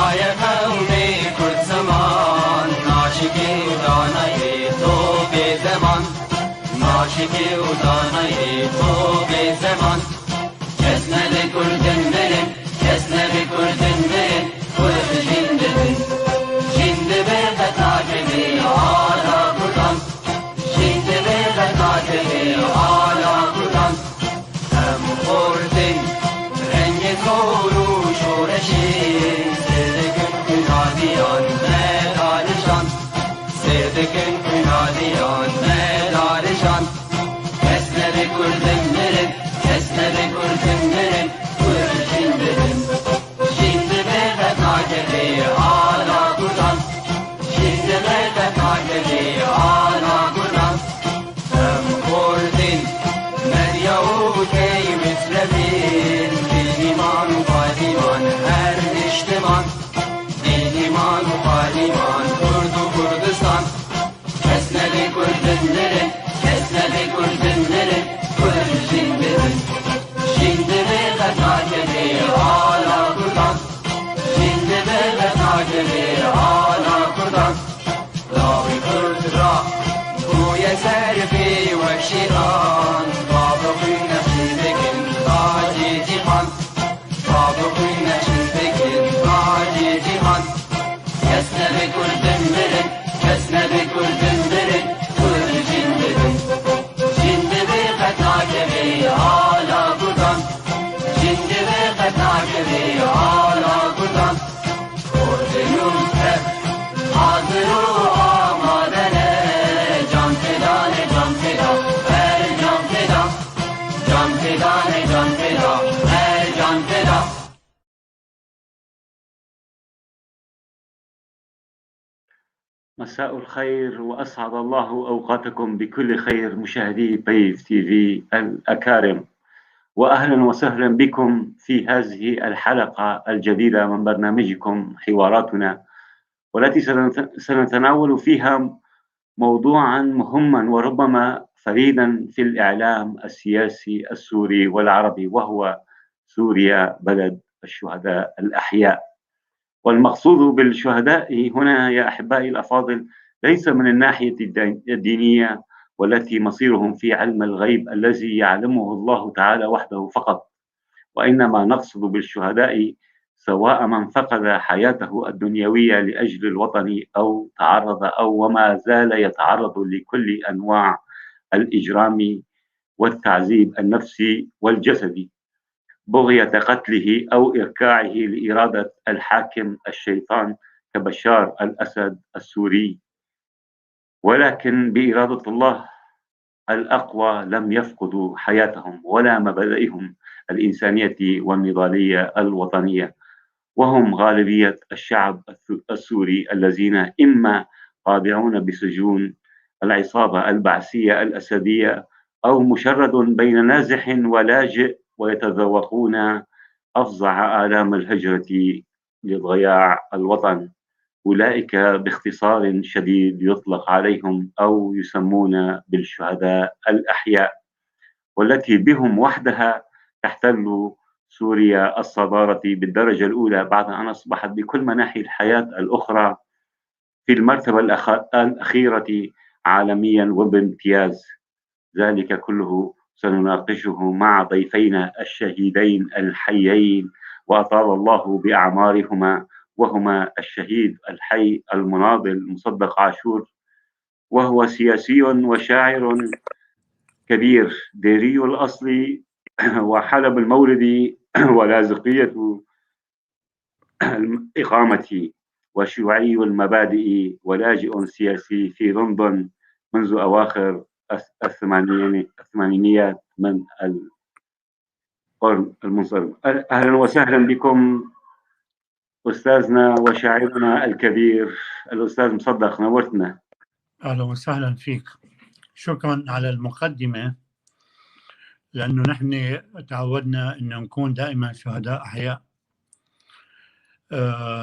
آی قوم کرد زمان ناشکی و دانای تو به زمان ناشکی و دانای تو به زمان کس نده کردن برن کس نده کردن برن کرد جنددن جنده به قطاعه آلا کردن جنده به قطاعه آلا کردن هم خوردن رنگ تو شورشی سردکن کنادیان مدارشان سردکن کنادیان مدارشان کس نده کردن برن کس نده کردن برن کرد جنددن جنده به قطاعه آلا کردن جنده به قطاعه آلا کردن هم خوردن مریا و کی مثل ایمان و پادیمان هر اجتماع ایمان و پادیمان کرد و کردستان کس نده کردن برن کس نده کردن برن کرد جنددن جنده به قطاعه آلا کردن جنده به قطاعه آلا کردن لاوی کرد را گوی سرفی و شیطان بابا خوی نفسی بکن تاجی جیهان بابا خوی نفسی بکن تاجی جیهان کس نده کردن برن کس نده کردن برن کرد جنددن جنده به قطاعه آلا کردن جنده به قطاعه آلا کردن کردنون کرد حاضر و آمادنه جان فدانه جان فدا هر جان فدا جان فدانه جان فدا هر جان فدا مساء الخير وأسعد الله أوقاتكم بكل خير مشاهدي بيف تي في الأكارم، وأهلا وسهلا بكم في هذه الحلقة الجديدة من برنامجكم حواراتنا، والتي سنتناول فيها موضوعا مهما وربما فريدا في الإعلام السياسي السوري والعربي، وهو سوريا بلد الشهداء الأحياء. والمقصود بالشهداء هنا يا أحبائي الأفاضل ليس من الناحية الدينية والتي مصيرهم في علم الغيب الذي يعلمه الله تعالى وحده فقط، وإنما نقصد بالشهداء سواء من فقد حياته الدنيوية لأجل الوطن أو تعرض أو وما زال يتعرض لكل أنواع الإجرام والتعذيب النفسي والجسدي بغية قتله أو إركاعه لإرادة الحاكم الشيطان كبشار الأسد السوري، ولكن بإرادة الله الأقوى لم يفقدوا حياتهم ولا مبادئهم الإنسانية والنضالية الوطنية، وهم غالبية الشعب السوري الذين إما خاضعون بسجون العصابة البعثية الأسدية أو مشرد بين نازح ولاجئ ويتذوقون أفظع آلام الهجرة لضياع الوطن. أولئك باختصار شديد يطلق عليهم أو يسمون بالشهداء الأحياء، والتي بهم وحدها تحتل سوريا الصدارة بالدرجة الأولى بعد أن أصبحت بكل مناحي الحياة الأخرى في المرتبة الأخيرة عالميا وبامتياز. ذلك كله سنناقشه مع ضيفينا الشهيدين الحيين وأطال الله بأعمارهما، وهما الشهيد الحي المناضل مصدق عاشور، وهو سياسي وشاعر كبير ديري الأصل وحلب المولد ولازقية الإقامة وشيوعي المبادئ ولاجئ سياسي في لندن منذ أواخر الثمانينيات من القرن المنصرم. أهلا وسهلا بكم أستاذنا وشاعرنا الكبير الأستاذ مصدق، نورتنا. أهلا وسهلا فيك، شكرا على المقدمة، لأنه نحن تعودنا أن نكون دائما شهداء أحياء،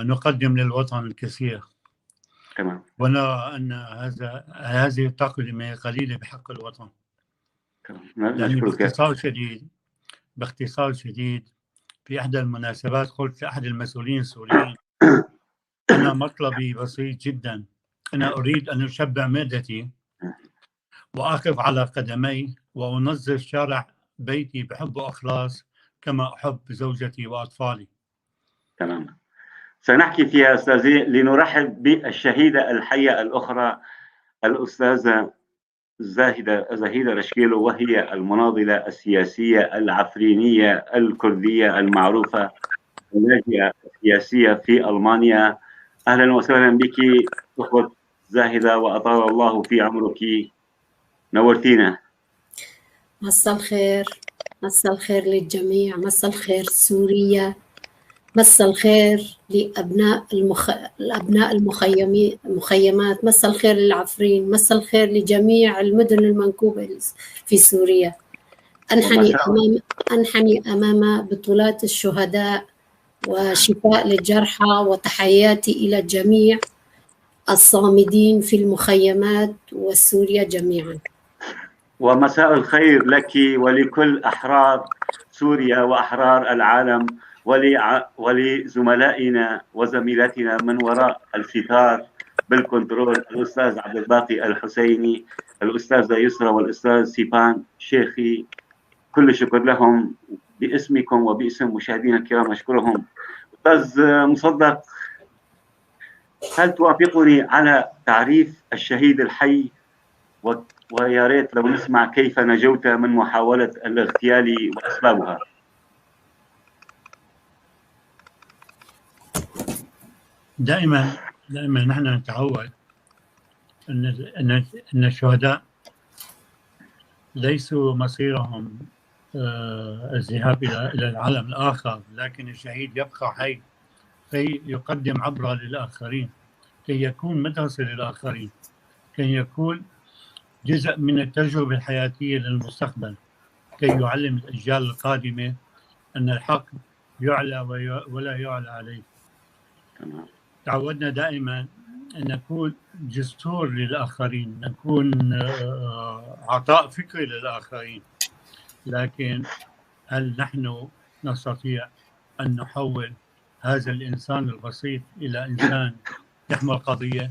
نقدم للوطن الكثير. تمام. ونرى أن هذه التقدمة قليلة بحق الوطن. لأن باختصار شديد في إحدى المناسبات قلت لأحد المسؤولين السوريين أنا مطلبي بسيط جدا. أنا أريد أن أشبع معدتي وأقف على قدمي وأنظف شارع بيتي بحب وإخلاص كما أحب زوجتي وأطفالي. تماما. سنحكي فيها أستاذي لنرحب بالشهيدة الحية الأخرى الأستاذة زهيدة رشكيلو، وهي المناضلة السياسية العفرينية الكردية المعروفة، اللاجئة السياسية في ألمانيا. أهلا وسهلا بك أخوة زاهدة، وأطال الله في عمرك، نورتينا. مساء الخير، مساء الخير للجميع، مساء الخير سوريا، مساء الخير لأبناء الأبناء المخيمات، مساء الخير للعفرين، مساء الخير لجميع المدن المنكوبة في سوريا. أنحني أمام بطولات الشهداء وشفاء للجرحى، وتحياتي إلى الجميع الصامدين في المخيمات وسوريا جميعا. ومساء الخير لك ولكل أحرار سوريا وأحرار العالم، ولزملائنا وزميلاتنا من وراء الستار بالكنترول، الأستاذ عبد الباقي الحسيني، الأستاذة يسرى، والأستاذ سيبان شيخي. كل الشكر لهم باسمكم وباسم مشاهدينا الكرام، أشكرهم. أستاذ مصدق، هل توافقني على تعريف الشهيد الحي؟ ويا ريت لو نسمع كيف نجوت من محاولة الاغتيال وأسبابها. دائما نحن نتعود أن الشهداء ليسوا مصيرهم الذهاب إلى العالم الآخر، لكن الشهيد يبقى حي كي يقدم عبرة للآخرين، كي يكون مدرسة للآخرين، كي يكون جزء من التجربة الحياتية للمستقبل، كي يعلم الأجيال القادمة أن الحق يعلى ولا يعلى عليه. تعودنا دائما أن نكون جسور للآخرين، نكون عطاء فكري للآخرين، لكن هل نحن نستطيع أن نحول هذا الإنسان البسيط إلى إنسان يحمل قضية؟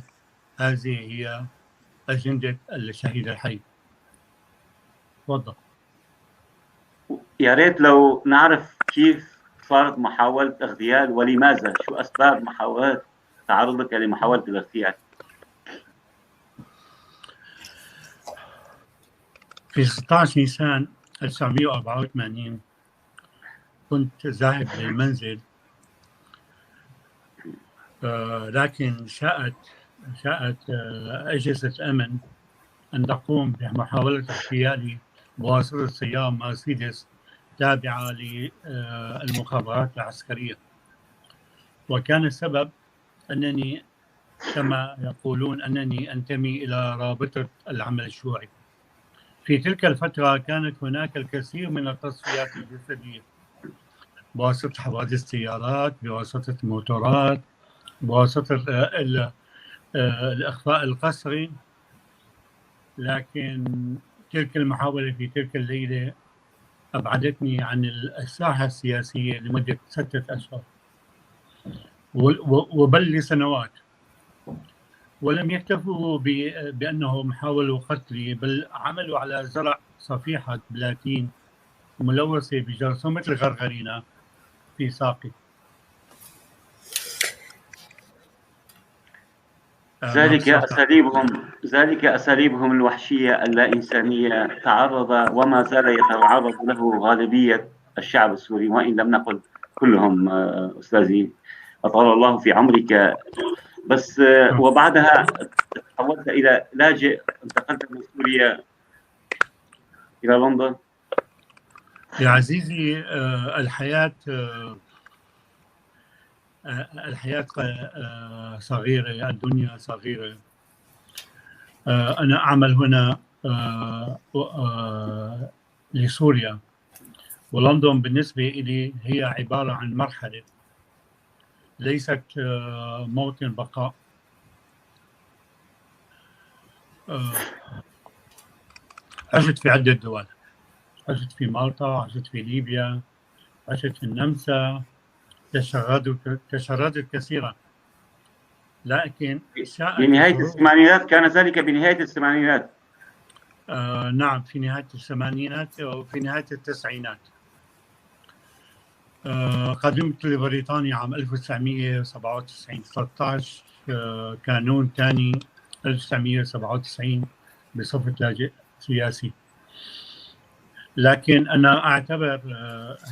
هذه هي أجندة الشهيد الحي. تفضل. يا ريت لو نعرف كيف صارت محاولة اغتيال ولماذا، شو أسباب محاولة تعرضك لمحاولة الاغتيال؟ في 16 نيسان 1984 كنت ذاهب للمنزل، لكن شاءت أجهزة أمن أن تقوم بمحاولة اغتيالي بواسطة سيارة مرسيدس تابعة للمخابرات العسكرية، وكان السبب أنني كما يقولون أنني أنتمي إلى رابطة العمل الشيوعي. في تلك الفترة كانت هناك الكثير من التصفيات الجسدية بواسطة حوادث سيارات، بواسطة موتورات، بواسطة الإخفاء القسري، لكن تلك المحاولة في تلك الليلة أبعدتني عن الساحة السياسية لمدة 6 أشهر وبل لسنوات. ولم يكتفوا بأنهم حاولوا قتلي، بل عملوا على زرع صفيحة بلاتين ملوثة بجرثومة الغرغرينة في ساقي. ذلك أساليبهم الوحشية اللا إنسانية تعرض وما زال يتعرض له غالبية الشعب السوري، وإن لم نقل كلهم. أستاذي أطال الله في عمرك. بس وبعدها تحولت إلى لاجئ، انتقلت من سوريا إلى لندن. يا عزيزي، الحياة صغيرة، الدنيا صغيرة. أنا أعمل هنا لسوريا، ولندن بالنسبة لي هي عبارة عن مرحلة، ليست موطن بقاء. عشت في عدة دول، عشت في مالطا، عشت في ليبيا، عشت في النمسا، تشردت كثيرا، لكن بنهاية الثمانينات كان ذلك بنهاية الثمانينات. نعم، في نهاية الثمانينات وفي نهاية التسعينات. قدمت لبريطانيا عام 1997 13 كانون ثاني 1997 بصفة لاجئ سياسي. لكن أنا أعتبر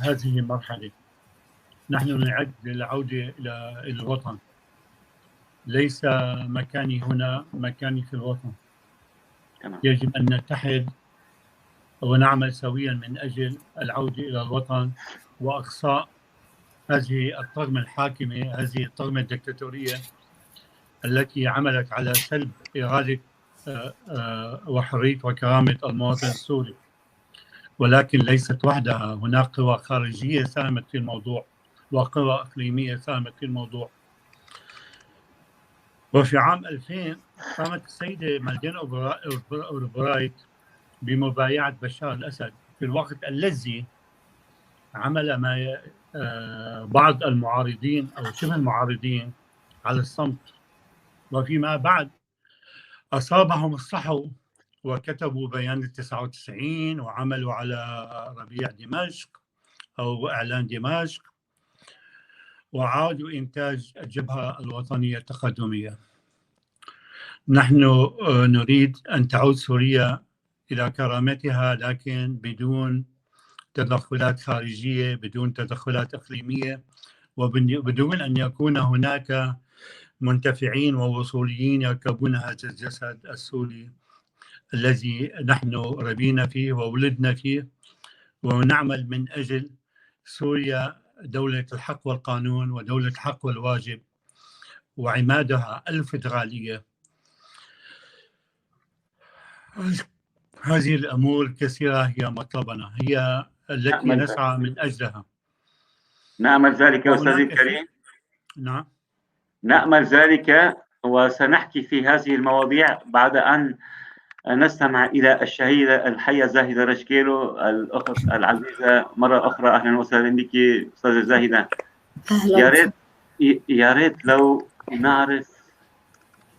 هذه مرحلة، نحن نعد للعودة إلى الوطن، ليس مكاني هنا، مكاني في الوطن. يجب أن نتحد ونعمل سويا من أجل العودة إلى الوطن وإقصاء هذه الطغمة الحاكمة، هذه الطغمة الدكتاتورية التي عملت على سلب إرادة وحرية وكرامة المواطن السوري. ولكن ليست وحدها، هناك قوى خارجية ساهمت في الموضوع وقوى إقليمية ساهمت في الموضوع. وفي عام 2000 قامت السيدة مادلين أولبرايت بمبايعة بشار الأسد في الوقت الذي عمل ما بعض المعارضين أو شبه المعارضين على الصمت، وفيما بعد أصابهم الصحو وكتبوا بيان 99 وعملوا على ربيع دمشق أو إعلان دمشق وعادوا إنتاج الجبهة الوطنية التقدمية. نحن نريد أن تعود سوريا إلى كرامتها، لكن بدون تدخلات خارجية، بدون تدخلات إقليمية، وبدون أن يكون هناك منتفعين ووصوليين يركبون هذا الجسد السوري الذي نحن ربينا فيه وولدنا فيه، ونعمل من أجل سوريا دولة الحق والقانون ودولة الحق والواجب وعمادها الفيدرالية. هذه الأمور الكثيرة هي مطلبنا، هي التي نسعى من أجلها. نأمل ذلك يا أستاذي الكريم. نعم، نأمل ذلك، وسنحكي في هذه المواضيع بعد أن نستمع إلى الشهيدة الحية زاهدة رشكيلو، الأخت العزيزة. مرة أخرى أهلا وسهلا بك أستاذة زاهدة. يا ريت لو نعرف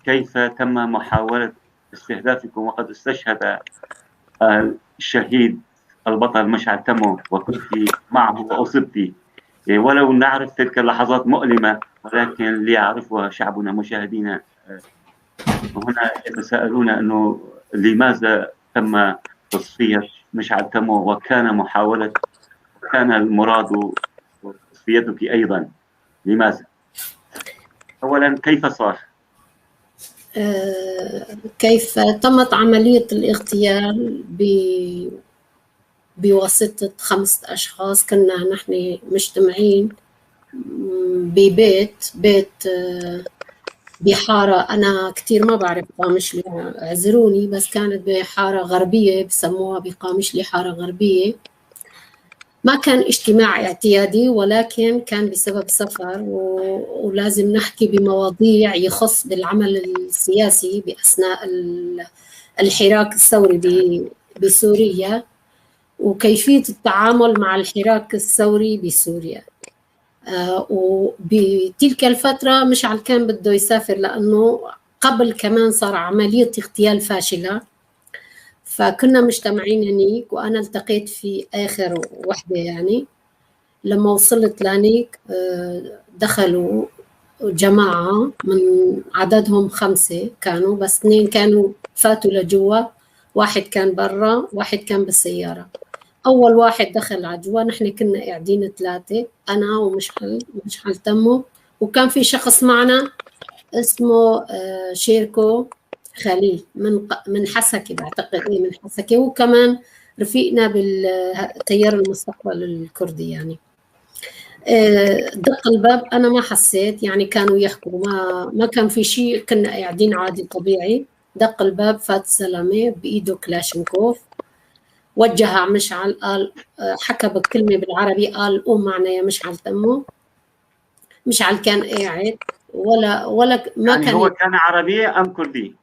كيف تم محاولة استهدافكم، وقد استشهد الشهيد البطل مشعل تمو وكنت معه وأصبت، ولو نعرف تلك اللحظات مؤلمة، ولكن ليعرفها شعبنا مشاهدينا. هنا يتساءلون أنه لماذا تم تصفية مشعل تمو، وكان محاولة، وكان المراد تصفيتك أيضا، لماذا؟ أولا كيف صار؟ كيف تمت عملية الاغتيال بواسطة 5 أشخاص. كنا نحن مجتمعين ببيت بحارة، أنا كتير ما بعرف قامشلي، اعذروني، بس كانت بحارة غربية بسموها بقامشلي حارة غربية. ما كان اجتماع اعتيادي، ولكن كان بسبب سفر ولازم نحكي بمواضيع يخص بالعمل السياسي بأثناء الحراك الثوري بسوريا وكيفية التعامل مع الحراك الثوري بسوريا. وبتلك الفترة مشعل كان بده يسافر، لأنه قبل كمان صار عملية اغتيال فاشلة، فكنا مجتمعين هنيك، وأنا التقيت في آخر وحدة. يعني لما وصلت لهنيك دخلوا جماعة من عددهم 5 كانوا، بس 2 كانوا فاتوا لجوا، 1 كان برا، 1 كان بالسيارة. أول واحد دخل على جوا، نحن كنا قاعدين 3، أنا ومشعل تمو، وكان في شخص معنا اسمه شيركو خليل من حسكة، بعتقد من حسكة، وكمان رفيقنا بالتيار المستقبل الكردي. يعني دق الباب، أنا ما حسيت، يعني كانوا يحكوا، ما كان في شيء، كنا قاعدين عادي طبيعي. دق الباب، فات زلمة بإيده كلاشنكوف، وجه على مشعل، قال، حكى بكلمة بالعربي، قال قوم معنا يا مشعل تمو. مشعل كان قاعد ولا ما يعني كان، هو كان عربي أم كردي؟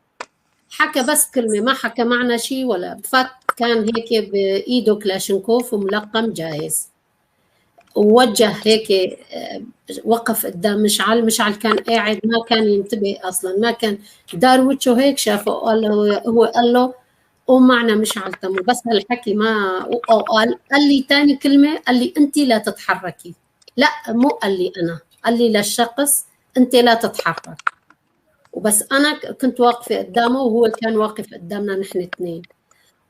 حكى بس كلمة، ما حكى معنا شيء ولا فات. كان هيك بإيده كلاشنكوف وملقم جاهز. ووجه هيك وقف قدام مشعل كان قاعد ما كان ينتبه اصلا، ما كان دار وجهه هيك شافه، هو قال له قوم معنا مشعل تمو، بس هالحكي ما قال لي ثاني كلمه، قال لي انت لا تتحركي. لا مو قال لي انا، قال لي للشخص انت لا تتحرك. وبس انا كنت واقفه قدامه وهو كان واقف قدامنا نحن اثنين.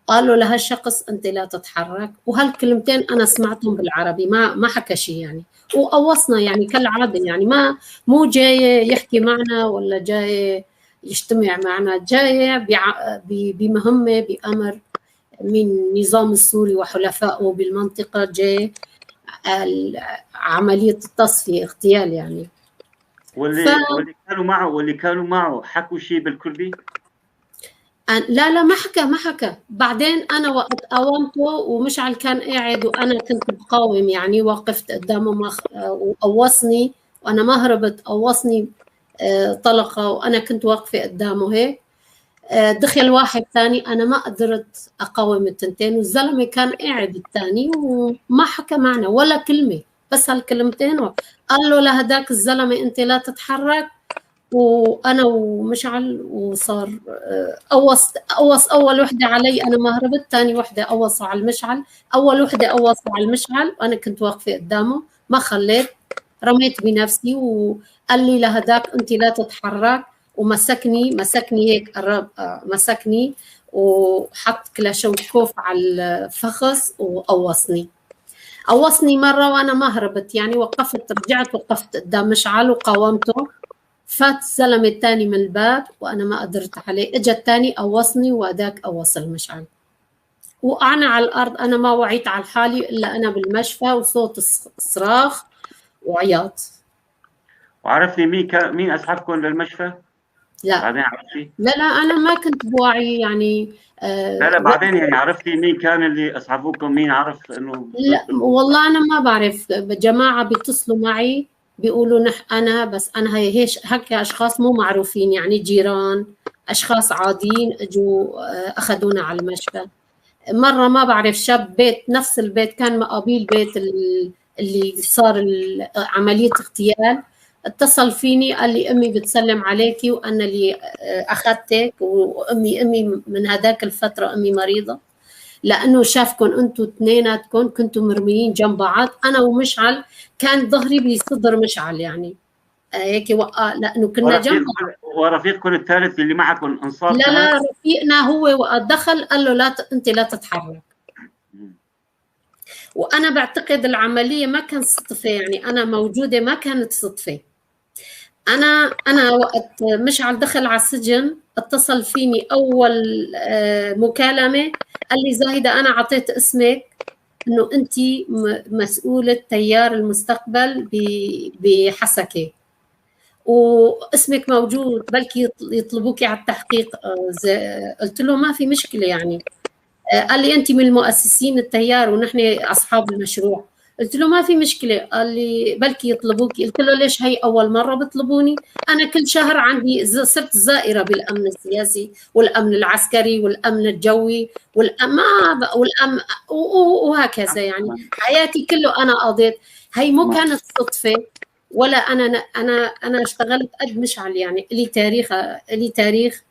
قالوا لهالشخص انت لا تتحرك، وهالكلمتين انا سمعتهم بالعربي، ما حكى شيء يعني، وقوصنا يعني كالعاده، يعني مو جاي يحكي معنا ولا جاي يجتمع معنا، جاي بمهمه بامر من النظام السوري وحلفائه بالمنطقه، جاي عمليه التصفيه اغتيال يعني. واللي كانوا معه حكوا شيء بالكردي؟ لا ما حكى. بعدين انا وقت قاومته ومشعل كان قاعد وانا كنت بقاوم يعني، وقفت قدامه وقوصني وانا ما هربت، قوصني طلقه وانا كنت واقفه قدامه هيك. دخل واحد ثاني، انا ما قدرت اقاوم التنتين، والزلمه كان قاعد الثاني وما حكى معنا ولا كلمه، بس هالكلمتين قال له لهداك الزلمه انت لا تتحرك، وانا ومشعل وصار قوص اول وحده علي، انا ما هربت، ثاني وحده قوصوا على المشعل، اول وحده قوصوا على المشعل وانا كنت واقفه قدامه ما خليت، رميت بنفسي وقال لي لهداك انت لا تتحرك، ومسكني هيك قرب مسكني وحط كلاشوكوف على الفخذ وقوصني مره وانا ما هربت يعني، رجعت وقفت قدام مشعل وقاومته. فات الزلمه الثاني من الباب وانا ما قدرت عليه، اجى الثاني قوصني وهداك قوص المشعل، وقعنا على الارض، انا ما وعيت على حالي الا انا بالمشفى وصوت صراخ وعياط. وعرفتي مين اسعفكم للمشفى؟ لا بعدين عرفتي؟ لا انا ما كنت بوعي يعني. لا بعدين يعني عرفتي مين كان اللي اسعفوكم؟ مين عرف انه؟ لا والله انا ما بعرف، جماعه بيتصلوا معي بيقولوا انا بس انا هيك اشخاص مو معروفين يعني، جيران اشخاص عاديين اجوا اخذونا على المشفى. مره ما بعرف شاب بيت نفس البيت كان مقابل بيت اللي صار عمليه اغتيال، اتصل فيني قال لي امي بتسلم عليكي وانا اللي اخذتك، وامي من هذاك الفتره امي مريضه، لانه شافكم انتم اثنيناتكم كنتم مرميين جنب بعض، انا ومشعل كان ظهري بصدر مشعل يعني هيك لانه كنا جنب. ورفيقكم الثالث اللي معكم انصاب؟ لا رفيقنا هو وقت دخل قال له انت لا تتحرك. وانا بعتقد العمليه ما كان صدفه يعني، انا موجوده ما كانت صدفه. انا وقت مشعل دخل على السجن اتصل فيني اول مكالمه، قال لي زاهده انا اعطيت اسمك انه انت مسؤوله تيار المستقبل بحسكه واسمك موجود، بلكي يطلبوكي على التحقيق. قلت له ما في مشكله يعني. قال لي انت من المؤسسين التيار ونحن اصحاب المشروع. قلت له ما في مشكله. قال لي بلكي يطلبوكي. قلت له ليش هي اول مره بيطلبوني؟ انا كل شهر عندي صرت زائره بالامن السياسي والامن العسكري والامن الجوي والامن وهكذا يعني، حياتي كله انا قضيت. هي مو كانت صدفه ولا انا اشتغلت قد مشعل يعني، لي تاريخ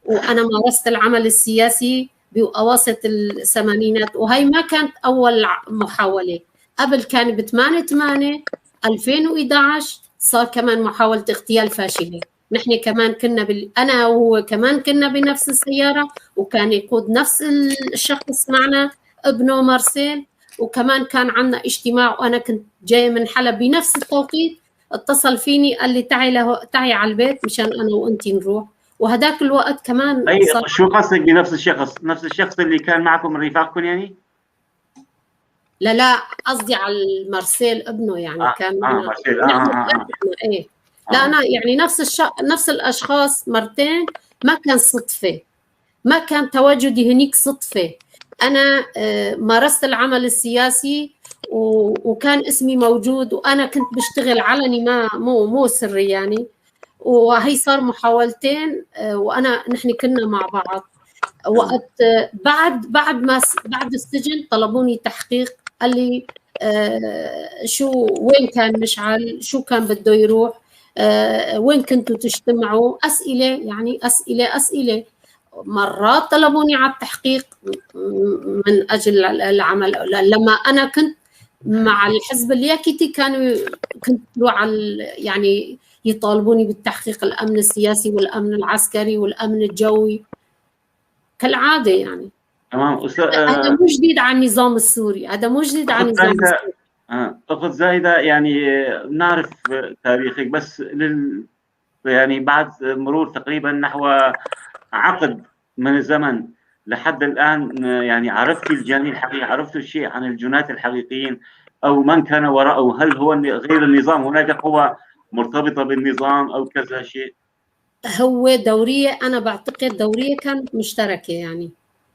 وانا مارست العمل السياسي بأواسط الثمانينات، وهي ما كانت أول محاولة. قبل كان ب8/8 2011 صار كمان محاولة اغتيال فاشلة. نحن كمان كنا أنا وهو كمان كنا بنفس السيارة، وكان يقود نفس الشخص معنا ابنه مارسيل، وكمان كان عندنا اجتماع وأنا كنت جاي من حلب بنفس التوقيت. اتصل فيني قال لي تعي على البيت مشان أنا وأنتي نروح. وهداك الوقت كمان شو قصدك بنفس الشخص؟ نفس الشخص اللي كان معكم من رفاقكم يعني؟ لا قصدي على المارسيل ابنه يعني. كان مارسيل. ايه لا انا يعني نفس الاشخاص مرتين. ما كان صدفه، ما كان تواجدي هنيك صدفه. انا مارست العمل السياسي وكان اسمي موجود وانا كنت بشتغل علني، ما مو سري يعني. وهي صار محاولتين نحن كنا مع بعض. وقت بعد السجن طلبوني تحقيق. قال لي شو وين كان مشعل، شو كان بده يروح، وين كنتوا تجتمعوا، أسئلة يعني أسئلة. مرات طلبوني على التحقيق من أجل العمل. لما أنا كنت مع الحزب الياكيتي كنت يعني يطالبوني بالتحقيق الأمن السياسي والأمن العسكري والأمن الجوي كالعادة يعني. تمام. هذا مو جديد على النظام السوري، هذا مو جديد على النظام السوري. أخت زايدة، يعني نعرف تاريخك، بس يعني بعد مرور تقريبا نحو عقد من الزمن لحد الآن، يعني عرفتي الجاني الحقيقي، عرفتوا الشيء عن الجنات الحقيقيين أو من كان وراءه؟ هل هو غير النظام، هناك قوى مرتبطة بالنظام أو كذا شيء؟ هو دورية، أنا بعتقد دورية كانت مشتركة يعني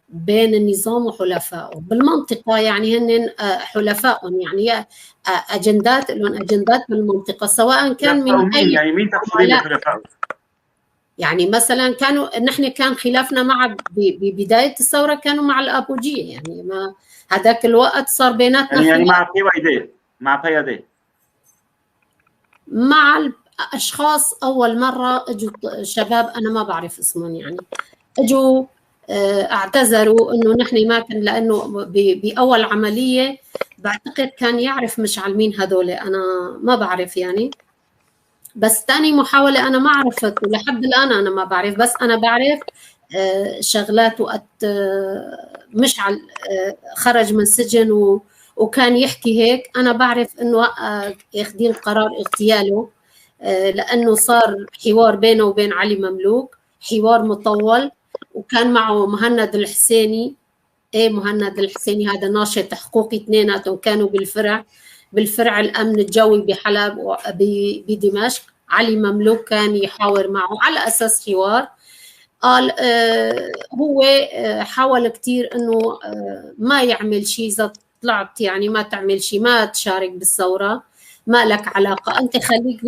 بين النظام وحلفائه بالمنطقة، يعني هن حلفائهم، يعني أجندات لهم أجندات بالمنطقة، سواء كان من أي يعني مين تقصدين بحلفائه؟ يعني مثلا نحن كان خلافنا مع ببداية الثورة كانوا مع الأبوجية، يعني ما هذاك الوقت صار بيناتنا يعني مع قيادة، مع قيادة، مع الأشخاص. أول مرة اجوا شباب أنا ما بعرف اسمهم، يعني اجوا اعتذروا انه نحن ما كان، لانه باول عمليه بعتقد كان يعرف مشعل مين هذول، انا ما بعرف يعني. بس ثاني محاوله انا ما عرفت، ولحد الان انا ما بعرف، بس انا بعرف شغلات وقت مشعل خرج من سجن وكان يحكي هيك، انا بعرف انه ياخذين قرار اغتياله، لانه صار حوار بينه وبين علي مملوك، حوار مطول، وكان معه مهند الحسيني. مهند الحسيني هذا ناشط حقوقي، اثنيناتهم كانوا بالفرع الامن الجوي بحلب بدمشق. علي مملوك كان يحاور معه على اساس حوار. قال هو حاول كثير انه ما يعمل شيء، اذا طلعت يعني ما تعمل شيء، ما تشارك بالثوره، ما لك علاقه، انت خليك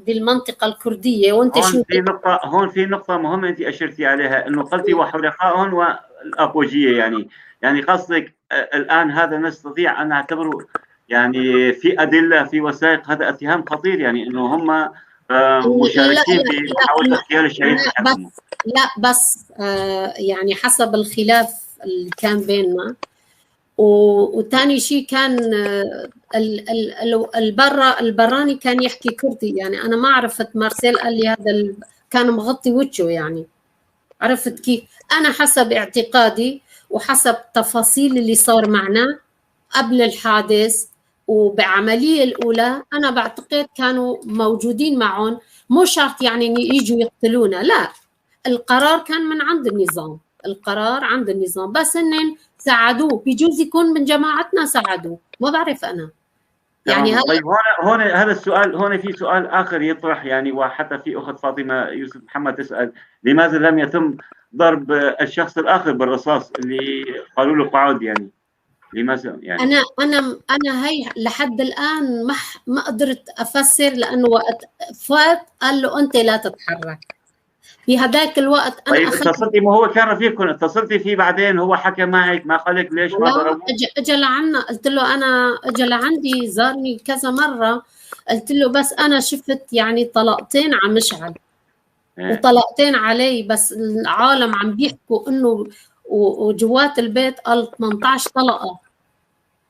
بالمنطقه الكرديه. وانت هون في نقطه مهمه انت اشرتي عليها، انه قلتي وحلفائهم والابوجيه، يعني قصدك الان هذا نستطيع ان نعتبره يعني في ادله، في وثائق، هذا اتهام خطير، يعني انه هم مشاركين في محاوله اغتيال الشهيد الحكم. لا بس يعني حسب الخلاف اللي كان بيننا. وثاني شيء كان البراني كان يحكي كردي، يعني انا ما عرفت. مارسيل قال لي هذا كان مغطي وجهه، يعني عرفت كيف. انا حسب اعتقادي وحسب تفاصيل اللي صار معنا قبل الحادث وبعملية الأولى، أنا بعتقد كانوا موجودين معهم، مو شرط يعني يجوا يقتلونا، لا، القرار كان من عند النظام، القرار عند النظام، بس إنن ساعدوه، بيجوز يكون من جماعتنا ساعدوه، ما بعرف أنا يعني. طيب هون هذا السؤال، هون في سؤال آخر يطرح، يعني وحتى في أخت فاطمة يوسف محمد تسأل لماذا لم يتم ضرب الشخص الآخر بالرصاص اللي قالوا له قعد، يعني لماذا؟ يعني أنا هي لحد الآن ما قدرت أفسر، لأنه وقت فات قال له أنت لا تتحرك. بهذاك الوقت أنا اتصلتي، ما هو كان رفيقكم، اتصلتي فيه بعدين، هو حكى معك، ما قال لك ليش ما ضربوه؟ اجى لعنا، قلت له انا اجى لعندي زارني كذا مره، قلت له بس انا شفت يعني طلقتين على مشعل وطلقتين علي، بس العالم عم بيحكوا انه وجوات البيت قال 18 طلقه،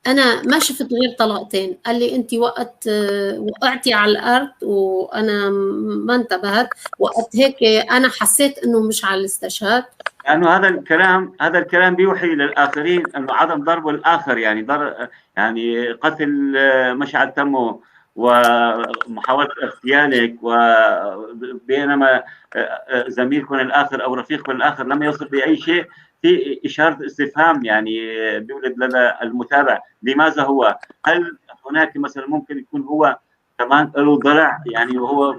انا ما شفت غير طلقتين. قال لي انت وقت وقعتي على الارض وانا ما انتبهت، وقت هيك انا حسيت انه مشعل استشهد. لانه هذا الكلام بيوحي للاخرين انه عدم ضرب الاخر، يعني قتل مشعل تمه ومحاوله اغتيالك، وبينما زميلكم الاخر او رفيقكم الاخر لم يصل باي شيء، في اشاره استفهام يعني بيولد لدى المتابع لماذا هو؟ هل هناك مثلا ممكن يكون هو كمان له ضلع، يعني وهو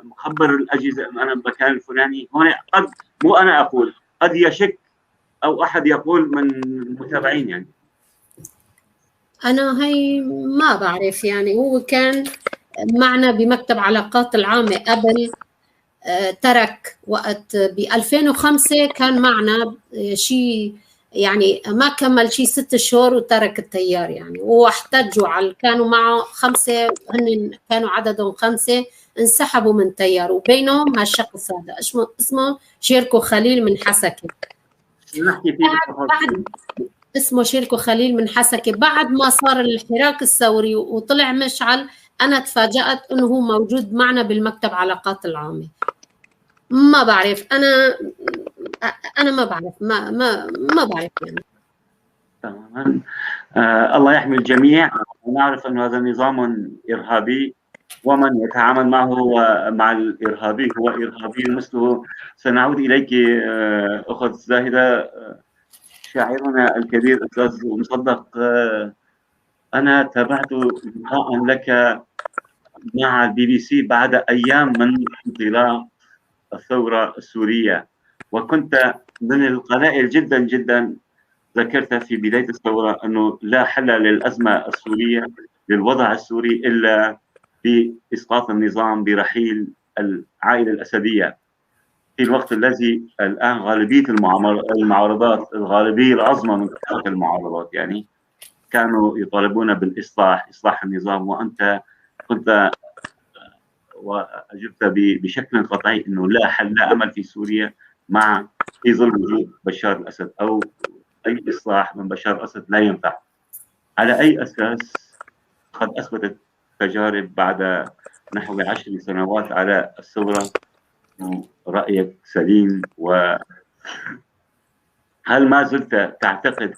مخبر الاجهزه انه انا بمكان الفلاني؟ هون قد مو انا اقول، قد يشك او احد يقول من المتابعين، يعني انا هي ما بعرف، يعني هو كان معنا بمكتب علاقات العامه قبل، ترك وقت ب 2005 كان معنا شيء يعني ما كمل شيء 6 شهور وترك التيار يعني. واحتجوا كانوا معه 5، هن كانوا عددهم 5 انسحبوا من التيار، وبينهم هالشخص هذا اسمه شيركو خليل من حسكة. نحكي فيه بعد اسمه شيركو خليل من حسكة. بعد ما صار الحراك الثوري وطلع مشعل، أنا تفاجأت إنه هو موجود معنا بالمكتب علاقات العامة. ما بعرف، أنا ما بعرف، ما بعرف يعني. تماما. الله يحمي الجميع. ونعرف أن هذا نظام إرهابي، ومن يتعامل معه مع الإرهابي هو إرهابي مثله. سنعود إليك أخت زاهدة. شاعرنا الكبير أستاذ مصدق، أنا تابعت لقاء لك مع BBC بعد أيام من انطلاق الثورة السورية، وكنت من القلائل جدا جدا ذكرت في بداية الثورة أنه لا حل للأزمة السورية، للوضع السوري، إلا بإسقاط النظام، برحيل العائلة الأسدية. في الوقت الذي الآن غالبية المعارضات، الغالبية العظمى من المعارضات يعني، كانوا يطالبون إصلاح النظام، وأنت كنت وأجبت بشكل قطعي أنه لا حل، لا أمل في سوريا في ظل وجود بشار الأسد، أو أي إصلاح من بشار الأسد لا ينفع. على أي أساس قد أثبتت تجارب بعد نحو 10 سنوات على الثورة رأيك سليم؟ وهل ما زلت تعتقد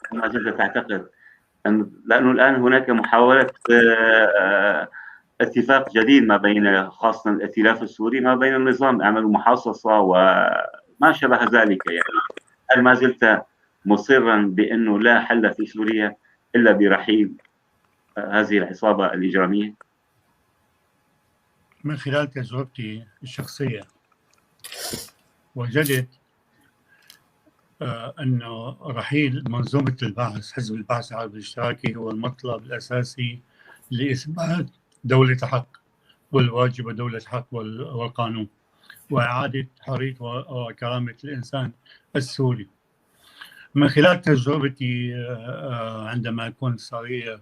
أن لأنه الآن هناك محاولة اتفاق جديد ما بين، خاصة الائتلاف السوري، ما بين النظام، عمل محاصصة وما شبه ذلك يعني، هل ما زلت مصرا بأنه لا حل في سوريا إلا برحيل هذه العصابة الإجرامية؟ من خلال تجربتي الشخصية وجدت أنه رحيل منظومة البعث، حزب البعث العربي الاشتراكي، هو المطلب الأساسي لإثبات دولة حق والواجب دولة حق والقانون، وإعادة حرية وكرامة الإنسان السوري. من خلال تجربتي عندما كنت صغير،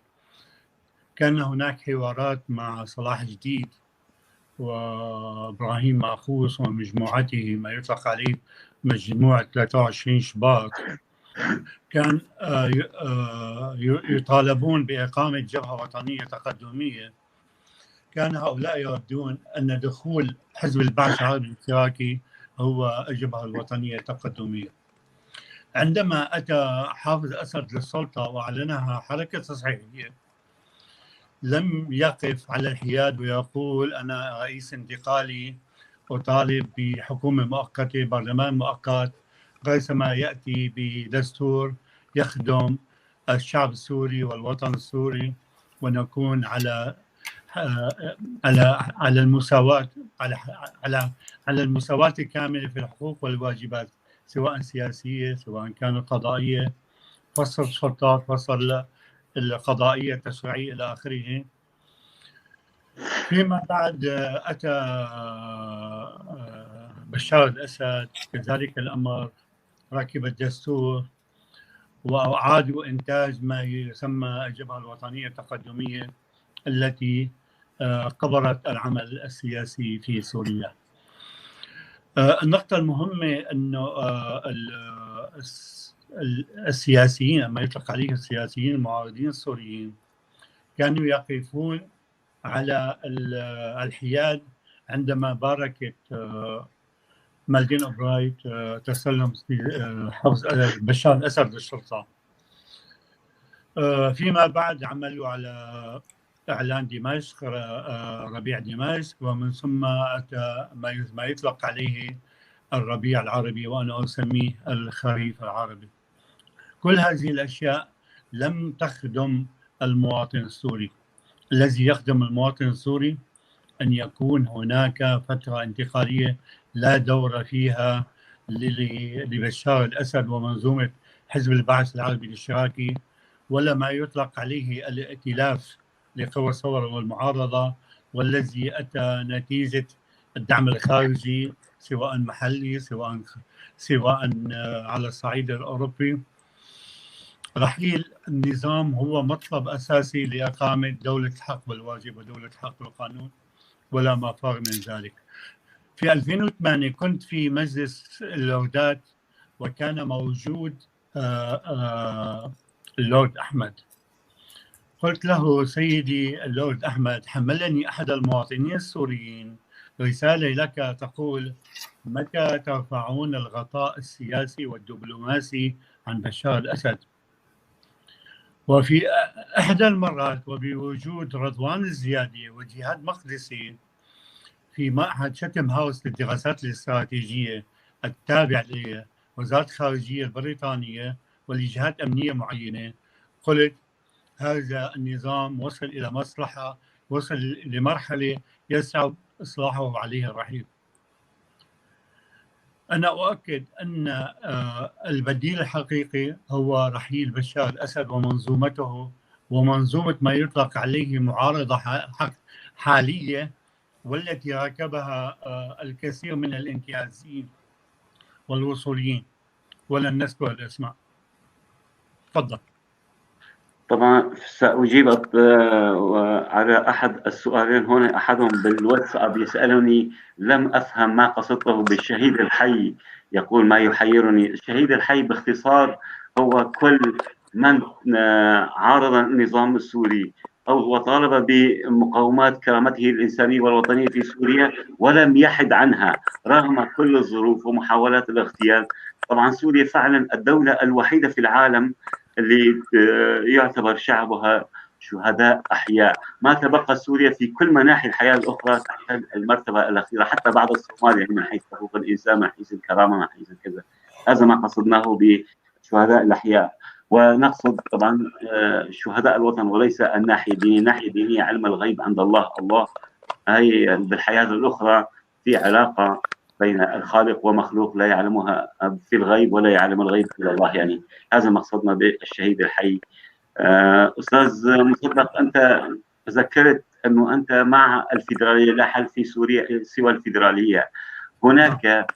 كان هناك حوارات مع صلاح جديد وإبراهيم ماخوذ ومجموعته، ما يطلق عليه مجموعة 23 شباط. كان يطالبون بإقامة جبهة وطنية تقدمية. كان هؤلاء يردون أن دخول حزب البعث العربي الاشتراكي هو الجبهة الوطنية التقدمية. عندما أتى حافظ أسد للسلطة وأعلنها حركة تصحيحية، لم يقف على الحياد ويقول أنا رئيس انتقالي أطالب بحكومة مؤقتة، برلمان مؤقت، ريثما يأتي بدستور يخدم الشعب السوري والوطن السوري، ونكون على المساواة، على المساواة الكاملة في الحقوق والواجبات، سواء سياسية سواء كانت قضائية، فصل السلطات، فصل القضائية التشريعية إلى آخره. فيما بعد أتى بشار الأسد، كذلك الأمر، ركب الدستور وأعادوا إنتاج ما يسمى الجبهة الوطنية التقدمية التي قبرت العمل السياسي في سوريا. النقطة المهمة أنه السياسيين، ما يطلق عليه السياسيين المعارضين السوريين، كانوا يقفون على الحياد عندما باركت مالدين أوبرايت تسلم حفظ بشار الأسد للسلطة. فيما بعد عملوا على إعلان دمشق، ربيع دمشق، ومن ثم أتى ما يطلق عليه الربيع العربي، وأنا أسميه الخريف العربي. كل هذه الأشياء لم تخدم المواطن السوري. الذي يخدم المواطن السوري أن يكون هناك فترة انتقالية لا دور فيها لبشار الأسد ومنظومة حزب البعث العربي الاشتراكي، ولا ما يطلق عليه الائتلاف لقوى الثورة والمعارضة، والذي أتى نتيجة الدعم الخارجي سواء محلي سواء على الصعيد الأوروبي. رحيل النظام هو مطلب أساسي لإقامة دولة الحق والواجب ودولة الحق والقانون ولا مفر من ذلك. في 2008 كنت في مجلس اللوردات وكان موجود اللورد أحمد. قلت له: سيدي اللورد أحمد، حملني أحد المواطنين السوريين رسالة لك تقول: متى ترفعون الغطاء السياسي والدبلوماسي عن بشار الأسد؟ وفي إحدى المرات وبوجود رضوان الزيادي وجهاد مقدسي في معهد شتم هاوس للدراسات الاستراتيجية التابع لوزارة الخارجية البريطانية ولجهات أمنية معينة، قلت: هذا النظام وصل إلى مصلحة، وصل لمرحلة يصعب إصلاحه عليه الرحيل. أنا أؤكد أن البديل الحقيقي هو رحيل بشار الأسد ومنظومته ومنظومة ما يطلق عليه معارضة حالية، والتي راكبها الكثير من الانتهازيين والوصوليين، ولن نذكر الأسماء. تفضل. طبعا سأجيب على أحد السؤالين هنا. أحدهم بالواتساب يسألني: لم أفهم ما قصدته بالشهيد الحي. يقول: ما يحيرني الشهيد الحي باختصار هو كل من عارض النظام السوري أو وطالب بمقاومات كرامته الإنسانية والوطنية في سوريا ولم يحد عنها رغم كل الظروف ومحاولات الاغتيال. طبعا سوريا فعلا الدولة الوحيدة في العالم اللي يعتبر شعبها شهداء أحياء. ما تبقى سوريا في كل مناحي الحياة الأخرى تحت المرتبة الأخيرة، حتى بعد الصومال، يعني من حيث حقوق الإنسان، من حيث الكرامة، من حيث كذا. هذا ما قصدناه بشهداء الأحياء، ونقصد طبعا شهداء الوطن وليس الناحية الدينية. الناحية الدينية علم الغيب عند الله. الله هي بالحياة الأخرى في علاقة بين الخالق ومخلوق لا يعلمها في الغيب ولا يعلم الغيب إلا الله. يعني هذا مقصدنا بالشهيد الحي. أستاذ مصدق، أنت ذكرت أنه أنت مع الفيدرالية، لا حل في سوريا سوى الفيدرالية. هناك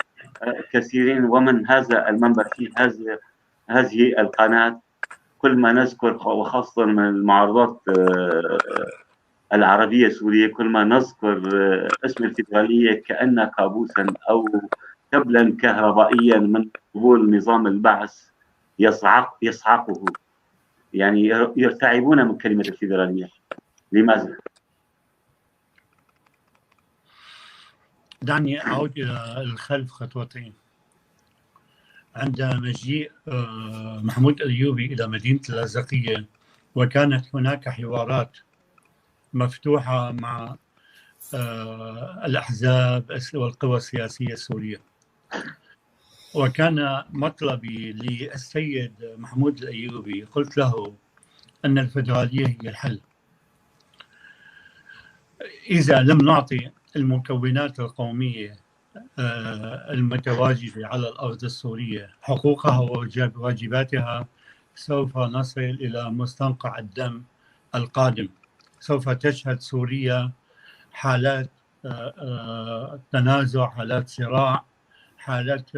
كثيرين ومن هذا المنبر في هذه القناة كل ما نذكر، وخاصة من المعارضات العربية السورية، كل ما نذكر اسم الفيدرالية كأن كابوسا أو كبلا كهربائيا من قبول نظام البعث يصعقه. يعني يرتعبون من كلمة الفيدرالية. لماذا؟ دعني أعود إلى الخلف خطوتين. عند مجيء محمود الأيوبي إلى مدينة اللاذقية وكانت هناك حوارات مفتوحة مع الأحزاب والقوى السياسية السورية، وكان مطلبي للسيد محمود الأيوبي، قلت له أن الفيدرالية هي الحل. إذا لم نعطي المكونات القومية المتواجدة على الأرض السورية حقوقها وواجباتها، سوف نصل إلى مستنقع الدم القادم. سوف تشهد سوريا حالات تنازع، حالات صراع، حالات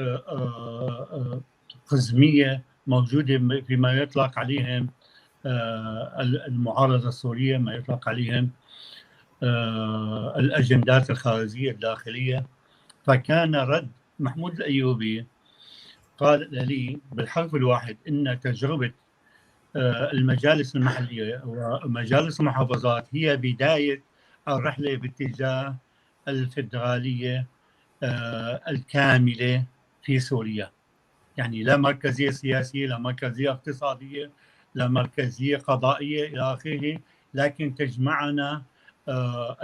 قزمية موجودة فيما يطلق عليهم المعارضة السورية، ما يطلق عليهم الأجندات الخارجية الداخلية. فكان رد محمود الأيوبي قال لي بالحرف الواحد إن تجربة المجالس المحلية ومجالس المحافظات هي بداية الرحلة باتجاه الفيدرالية الكاملة في سوريا. يعني لا مركزية سياسية، لا مركزية اقتصادية، لا مركزية قضائية إلى آخره، لكن تجمعنا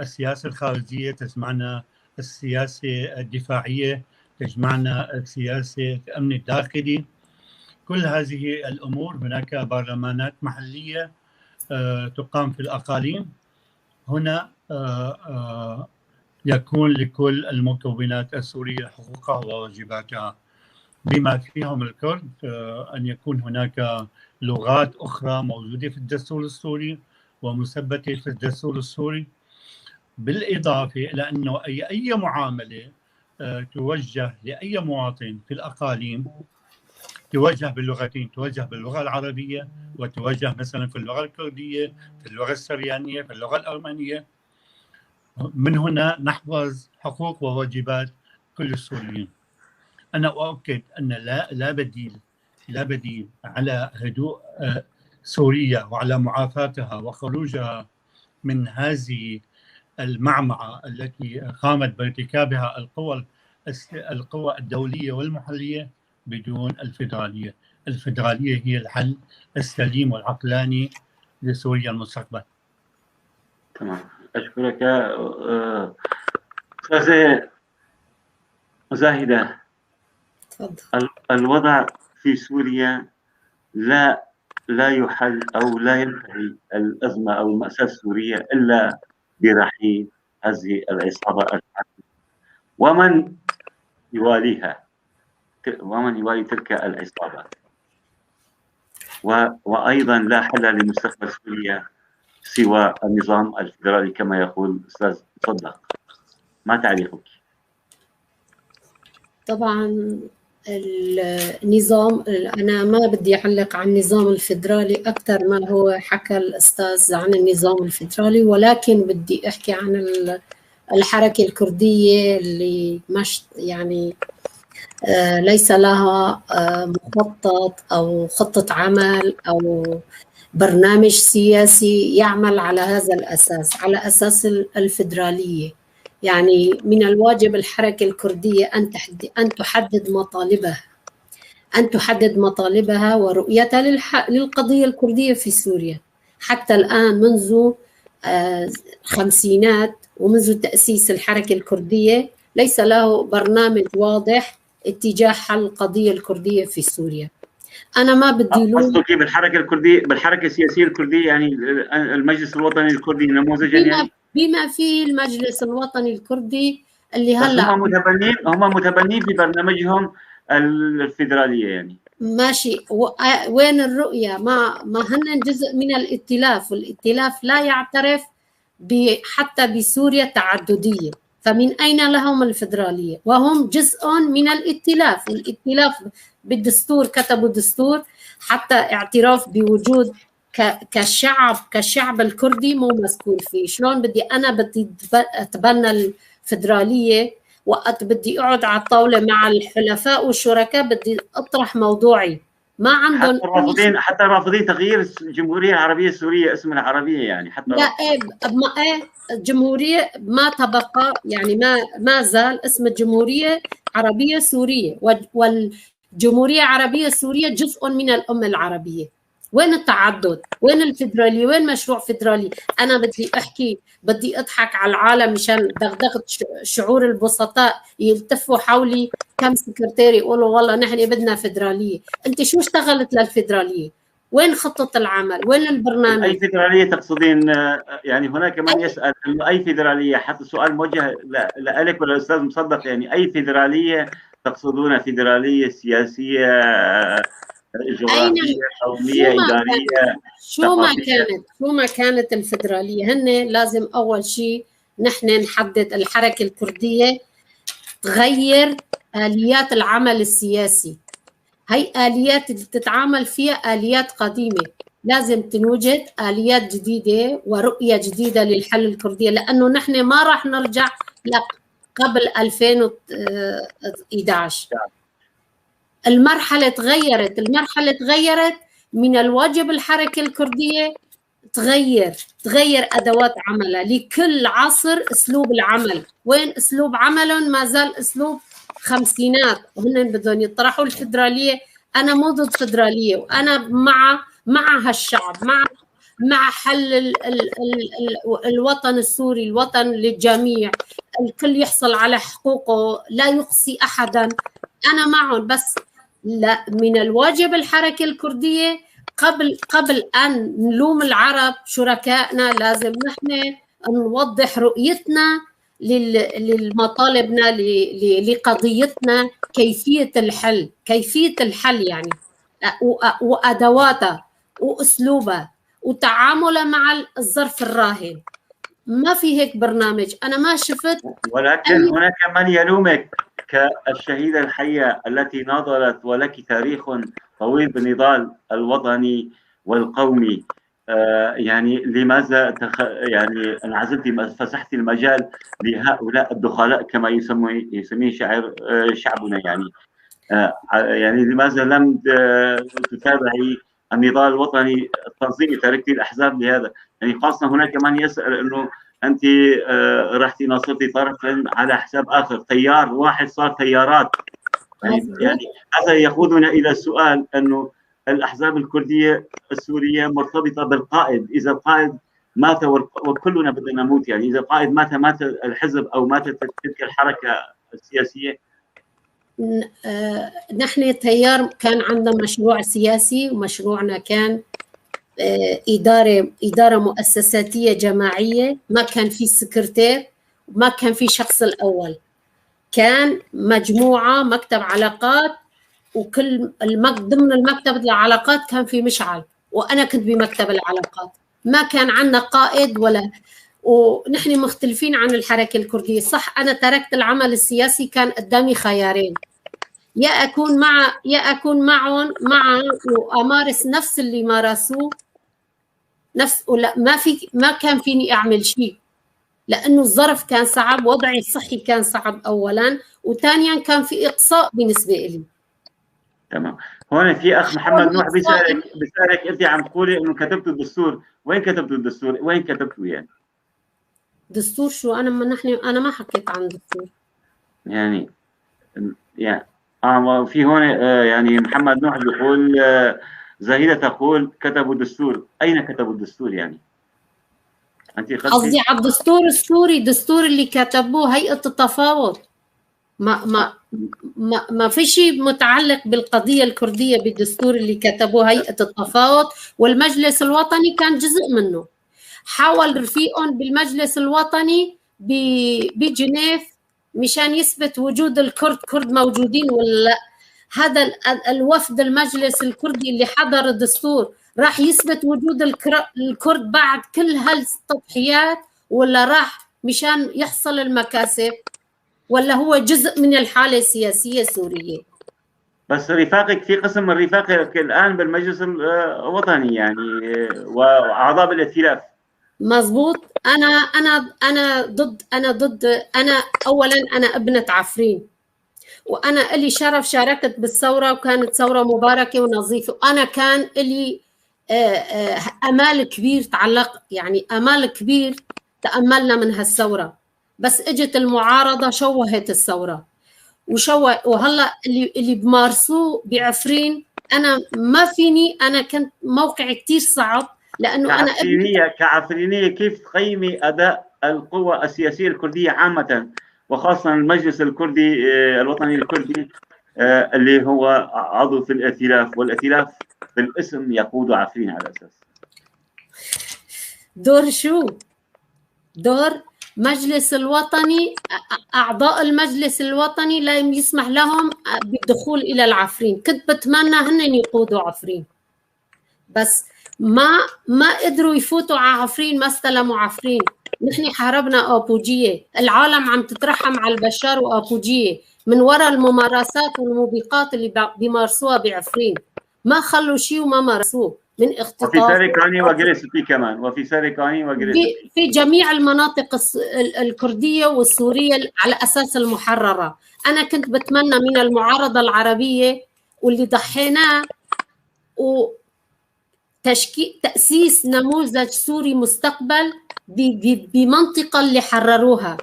السياسة الخارجية، تجمعنا السياسة الدفاعية، تجمعنا السياسة الأمن الداخلي. كل هذه الأمور. هناك برلمانات محلية تقام في الأقاليم. هنا يكون لكل المكونات السورية حقوقها وواجباتها، بما فيهم الكرد، أن يكون هناك لغات أخرى موجودة في الدستور السوري ومثبتة في الدستور السوري، بالإضافة إلى أنه أي معاملة توجه لأي مواطن في الأقاليم توجه باللغتين، توجه باللغة العربية وتوجه مثلا في اللغة الكردية، في اللغة السريانية، في اللغة الأرمنية. من هنا نحفظ حقوق وواجبات كل السوريين. أنا أؤكد أن لا بديل على هدوء سوريا وعلى معافاتها وخروجها من هذه المعمعة التي قامت بارتكابها القوى الدولية والمحلية بدون الفيدرالية. الفيدرالية هي الحل السليم والعقلاني لسوريا المستقبل. تمام، أشكرك. أستاذة زاهدة، تفضل. الوضع في سوريا لا يحل أو لا ينتهي الأزمة أو المأساة السورية إلا برحيل هذه العصابة الحاكمة ومن يواليها، ومن يوالي تلك العصابة. وأيضا لا حل لمستقبل سوريا سوى النظام الفيدرالي كما يقول الأستاذ صدق. ما تعليقك؟ طبعا النظام، أنا ما بدي أعلق عن النظام الفيدرالي أكثر ما هو حكى الأستاذ عن النظام الفيدرالي، ولكن بدي أحكي عن الحركة الكردية اللي مش يعني ليس لها مخطط أو خطة عمل أو برنامج سياسي يعمل على هذا الأساس، على أساس الفيدرالية. يعني من الواجب الحركة الكردية أن تحدد مطالبها ورؤيتها للقضية الكردية في سوريا. حتى الآن منذ الخمسينات ومنذ تأسيس الحركة الكردية ليس له برنامج واضح اتجاه حل القضية الكردية في سوريا. أنا ما بدي قصدك بالحركة الكردية، بالحركة السياسية الكردية، يعني المجلس الوطني الكردي نموذجا، يعني بما فيه المجلس الوطني الكردي اللي هلا هم متبنين في برنامجهم الفيدرالية يعني. ماشي، وين الرؤية؟ ما هن جزء من الائتلاف، والائتلاف لا يعترف حتى بسوريا تعددية، فمن أين لهم الفيدرالية؟ وهم جزء من الائتلاف، والائتلاف بالدستور كتبوا دستور حتى اعتراف بوجود كشعب الكردي مو مذكور فيه. شلون بدي أتبنى الفيدرالية وقت بدي أقعد على الطاولة مع الحلفاء والشركاء بدي أطرح موضوعي؟ ما عندهم حتى رافضين تغيير الجمهورية العربية السورية اسمها العربية، يعني حتى لا الجمهورية ما تبقى، يعني ما زال اسم الجمهورية عربية سورية، والجمهورية العربية السورية جزء من الأمة العربية. وين التعدد؟ وين الفيدرالية؟ وين مشروع فيدرالي؟ أنا بدي أضحك على العالم مشان دغدغة شعور البسطاء يلتفوا حولي كم سكرتير يقولوا والله نحن بدنا فيدرالية. أنت شو اشتغلت للفيدرالية؟ وين خطة العمل؟ وين البرنامج؟ أي فيدرالية تقصدين؟ يعني هناك من يسأل أي فيدرالية، حتى السؤال موجه لك وللأستاذ مصدق، يعني أي فيدرالية تقصدون؟ فيدرالية سياسية، جغرافية، قومية، إدارية، شو ما كانت الفيدرالية؟ هن لازم أول شيء نحن نحدد الحركة الكردية تغير آليات العمل السياسي. هي آليات اللي تتعامل فيها آليات قديمة، لازم تنوجد آليات جديدة ورؤية جديدة للحل الكردية، لأنه نحن ما راح نرجع قبل 2011. المرحلة تغيرت. من الواجب الحركة الكردية تغير أدوات عملها لكل عصر. أسلوب العمل، وين أسلوب عملهم؟ ما زال أسلوب خمسينات، وهن بدهم يطرحوا الفيدرالية. أنا مو ضد فيدرالية، وأنا مع هالشعب، مع حل الوطن السوري، الوطن للجميع، الكل يحصل على حقوقه، لا يقصي أحدا، أنا معهم. بس لا، من الواجب الحركة الكردية قبل أن نلوم العرب شركائنا لازم نحن نوضح رؤيتنا للمطالبنا لقضيتنا، كيفية الحل يعني، وأدواتها وأسلوبها وتعاملها مع الظرف الراهن. ما في هيك برنامج، أنا ما شفت. ولكن هناك من يلومك كالشهيدة الحية التي ناضلت ولك تاريخ طويل بالنضال الوطني والقومي، يعني لماذا يعني انعزلت فسحت المجال لهؤلاء الدخلاء كما يسميه شعبنا يعني؟ يعني لماذا لم تتابعي النضال الوطني التنظيمي، تركتي الاحزاب لهذا؟ يعني خاصه هناك من يسال انه انت رحتي ناصرتي طرفا على حساب اخر، تيار واحد صار تيارات. يعني هذا يقودنا الى السؤال انه الاحزاب الكرديه السوريه مرتبطه بالقائد، اذا القائد مات وكلنا بدنا نموت، يعني اذا القائد مات الحزب او ماتت تلك الحركه السياسيه. نحن تيار كان عندنا مشروع سياسي، ومشروعنا كان إدارة مؤسساتية جماعية، ما كان في سكرتير، ما كان في شخص الأول، كان مجموعة مكتب علاقات، وكل ضمن المكتب العلاقات كان في مشعل، وأنا كنت بمكتب العلاقات. ما كان عندنا قائد ولا، ونحن مختلفين عن الحركة الكردية. صح أنا تركت العمل السياسي، كان قدامي خيارين، يا أكون معهم وأمارس نفس اللي مارسوه ولا ما كان فيني أعمل شيء، لأنه الظرف كان صعب، وضعي الصحي كان صعب أولا، وثانيا كان في إقصاء بالنسبة لي. تمام. هون في أخ محمد نوح بيسألك أنت عم تقولي إنه كتبتوا الدستور، وين كتبتوا الدستور؟ وين كتبتوا يعني؟ دستور شو؟ أنا ما حكيت عن دستور. يعني في هون يعني محمد نوح بيقول زهيدة تقول كتبوا دستور، أين كتبوا الدستور يعني؟ أنت قصدي على الدستور السوري، الدستور اللي كتبوه هيئة التفاوض. ما في شيء متعلق بالقضية الكردية بالدستور اللي كتبوه هيئة التفاوض، والمجلس الوطني كان جزء منه. حاول رفيقهم بالمجلس الوطني بجنيف مشان يثبت وجود كرد موجودين ولا لا. هذا الوفد المجلس الكردي اللي حضر الدستور راح يثبت وجود الكرد بعد كل هالتضحيات، ولا راح مشان يحصل المكاسب، ولا هو جزء من الحالة السياسية السورية؟ بس رفاقك في قسم من رفاقك الآن بالمجلس الوطني يعني وأعضاء بالائتلاف. مزبوط. أنا ضد. أنا أولا أنا ابنة عفرين، وأنا إلي شرف شاركت بالثورة، وكانت ثورة مباركة ونظيفة، وأنا كان إلي أمال كبير تعلق، يعني أمال كبير تأملنا من هالثورة، بس اجت المعارضة شوهت الثورة وهلا اللي بمارسوه بعفرين. أنا ما فيني، أنا كنت موقعي كتير صعب، لأنه أنا كعفرينية كيف تقيمي أداء القوى السياسية الكردية عامة، وخاصة المجلس الكردي الوطني الكردي اللي هو عضو في الائتلاف، والائتلاف بالاسم يقود عفرين على أساس؟ دور شو؟ دور مجلس الوطني، أعضاء المجلس الوطني لا يسمح لهم بالدخول إلى العفرين. كنت بتمنى هن يقودوا عفرين، بس ما قدروا يفوتوا على عفرين، ما استلموا عفرين. نحن حاربنا أبوجية، العالم عم تترحم على البشار وأبوجية من وراء الممارسات والموبقات اللي بيمارسوها بعفرين، ما خلوا شيء وما مارسوه من اختطاف. وفي سارقاني وجريسبي كمان، وفي سارقاني وجريسبي في جميع المناطق الكردية والسورية على أساس المحررة. أنا كنت بتمنى من المعارضة العربية واللي ضحيناه تأسيس نموذج سوري مستقبل بمنطقة اللي حرروها،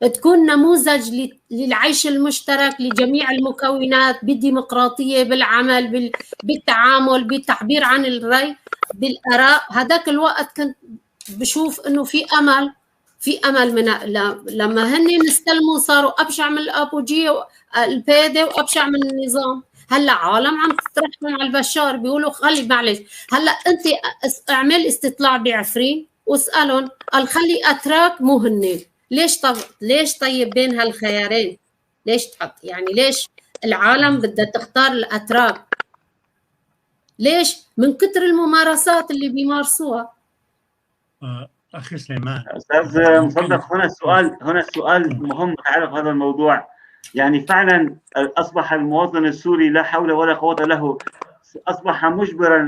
تكون نموذج للعيش المشترك لجميع المكونات، بالديمقراطية، بالعمل، بالتعامل، بالتعبير عن الرأي، بالآراء. هذاك الوقت كنت بشوف إنه في أمل من لما هن استلموا صاروا أبشع من الأبوجية البيدة وأبشع من النظام. هلا عالم عم تترحم على البشار، بيقولوا خلي معلش هلا انت اعمل استطلاع بعفرين واسالهم، قال خلي اتراك مو هن. ليش طيب بين هالخيارين؟ ليش تحط يعني ليش العالم بدها تختار الاتراك؟ ليش؟ من كتر الممارسات اللي بيمارسوها. اخي سليمان، استاذ مصدق، هنا السؤال مهم متعلق بهذا الموضوع. يعني فعلا أصبح المواطن السوري لا حول ولا قوة له، أصبح مجبرا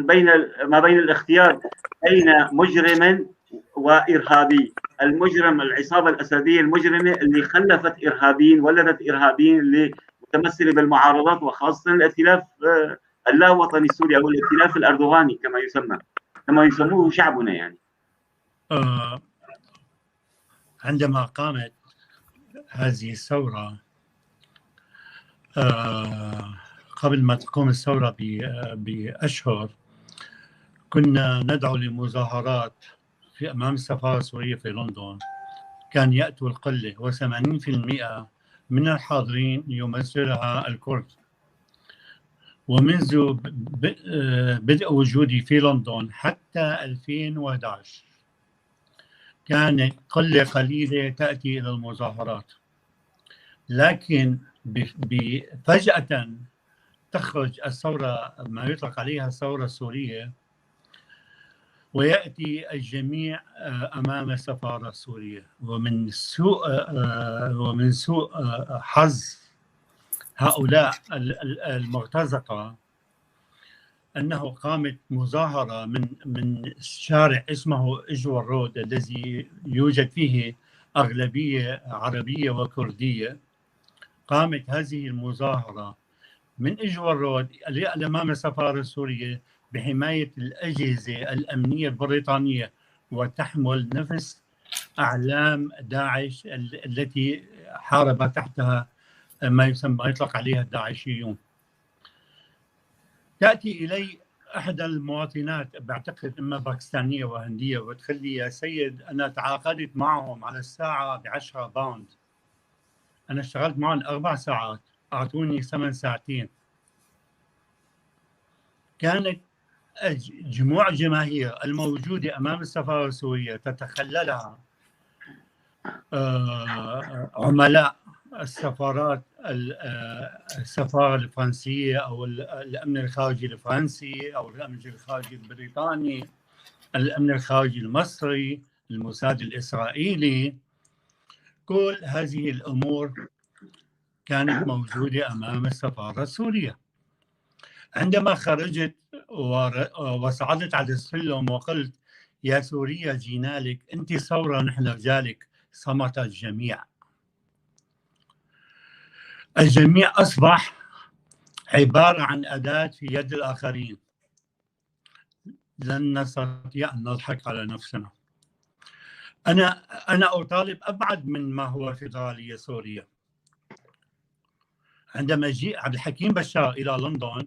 ما بين الاختيار بين مجرم وإرهابي. المجرم العصابة الأسدية المجرمة اللي خلفت إرهابيين، ولدت إرهابيين اللي متمثلة بالمعارضات، وخاصة الائتلاف اللا وطني السوري أو الائتلاف الأردوغاني كما يسمى، كما يسموه شعبنا يعني. عندما قامت هذه الثورة، قبل ما تقوم الثورة بأشهر، كنا ندعو لمظاهرات في أمام السفارة السورية في لندن. كان يأتوا القلة، و80% من الحاضرين يمثلها الكرد. ومنذ بدء وجودي في لندن حتى 2011 كانت قلة قليلة تأتي إلى المظاهرات، لكن فجأة تخرج الثورة، ما يطلق عليها الثورة السورية، ويأتي الجميع أمام السفارة السورية. ومن سوء حظ هؤلاء المرتزقة أنه قامت مظاهرة من شارع اسمه إجوى رود، الذي يوجد فيه أغلبية عربية وكردية. قامت هذه المظاهرة من إجوى رود أمام السفارة السورية بحماية الأجهزة الأمنية البريطانية، وتحمل نفس أعلام داعش التي حارب تحتها ما يطلق عليها الداعشيون. تأتي إلي أحد المواطنات، بعتقد إما باكستانية وهندية، وتقول لي: يا سيد، أنا تعاقدت معهم على الساعة ب10 باوند، أنا اشتغلت معهم 4 ساعات، أعطوني 8 ساعتين. كانت جموع الجماهير الموجودة أمام السفارة السورية تتخللها عملاء السفارات، السفارة الفرنسية أو الأمن الخارجي الفرنسي أو الأمن الخارجي البريطاني، الأمن الخارجي المصري، الموساد الإسرائيلي. كل هذه الأمور كانت موجودة أمام السفارة السورية. عندما خرجت وصعدت على السلم وقلت: يا سوريا جينا لك، أنت ثورة نحن رجالك، صمت الجميع. الجميع أصبح عبارة عن أداة في يد الآخرين. لن نستطيع أن نضحك على نفسنا. أنا أطالب أبعد من ما هو فيدرالية سوريا. عندما جاء عبد الحكيم بشار إلى لندن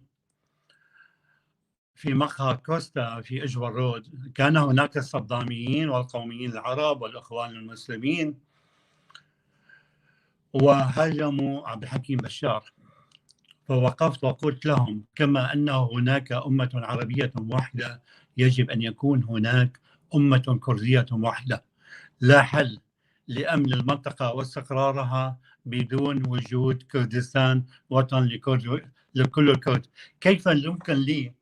في مقهى كوستا في إجوى رود، كان هناك الصداميين والقوميين العرب والإخوان المسلمين، وهاجموا عبد الحكيم بشار. فوقفت وقلت لهم: كما أن هناك أمة عربية واحدة، يجب أن يكون هناك أمة كردية واحدة. لا حل لأمن المنطقة واستقرارها بدون وجود كردستان، وطن لكل الكرد. كيف يمكن لي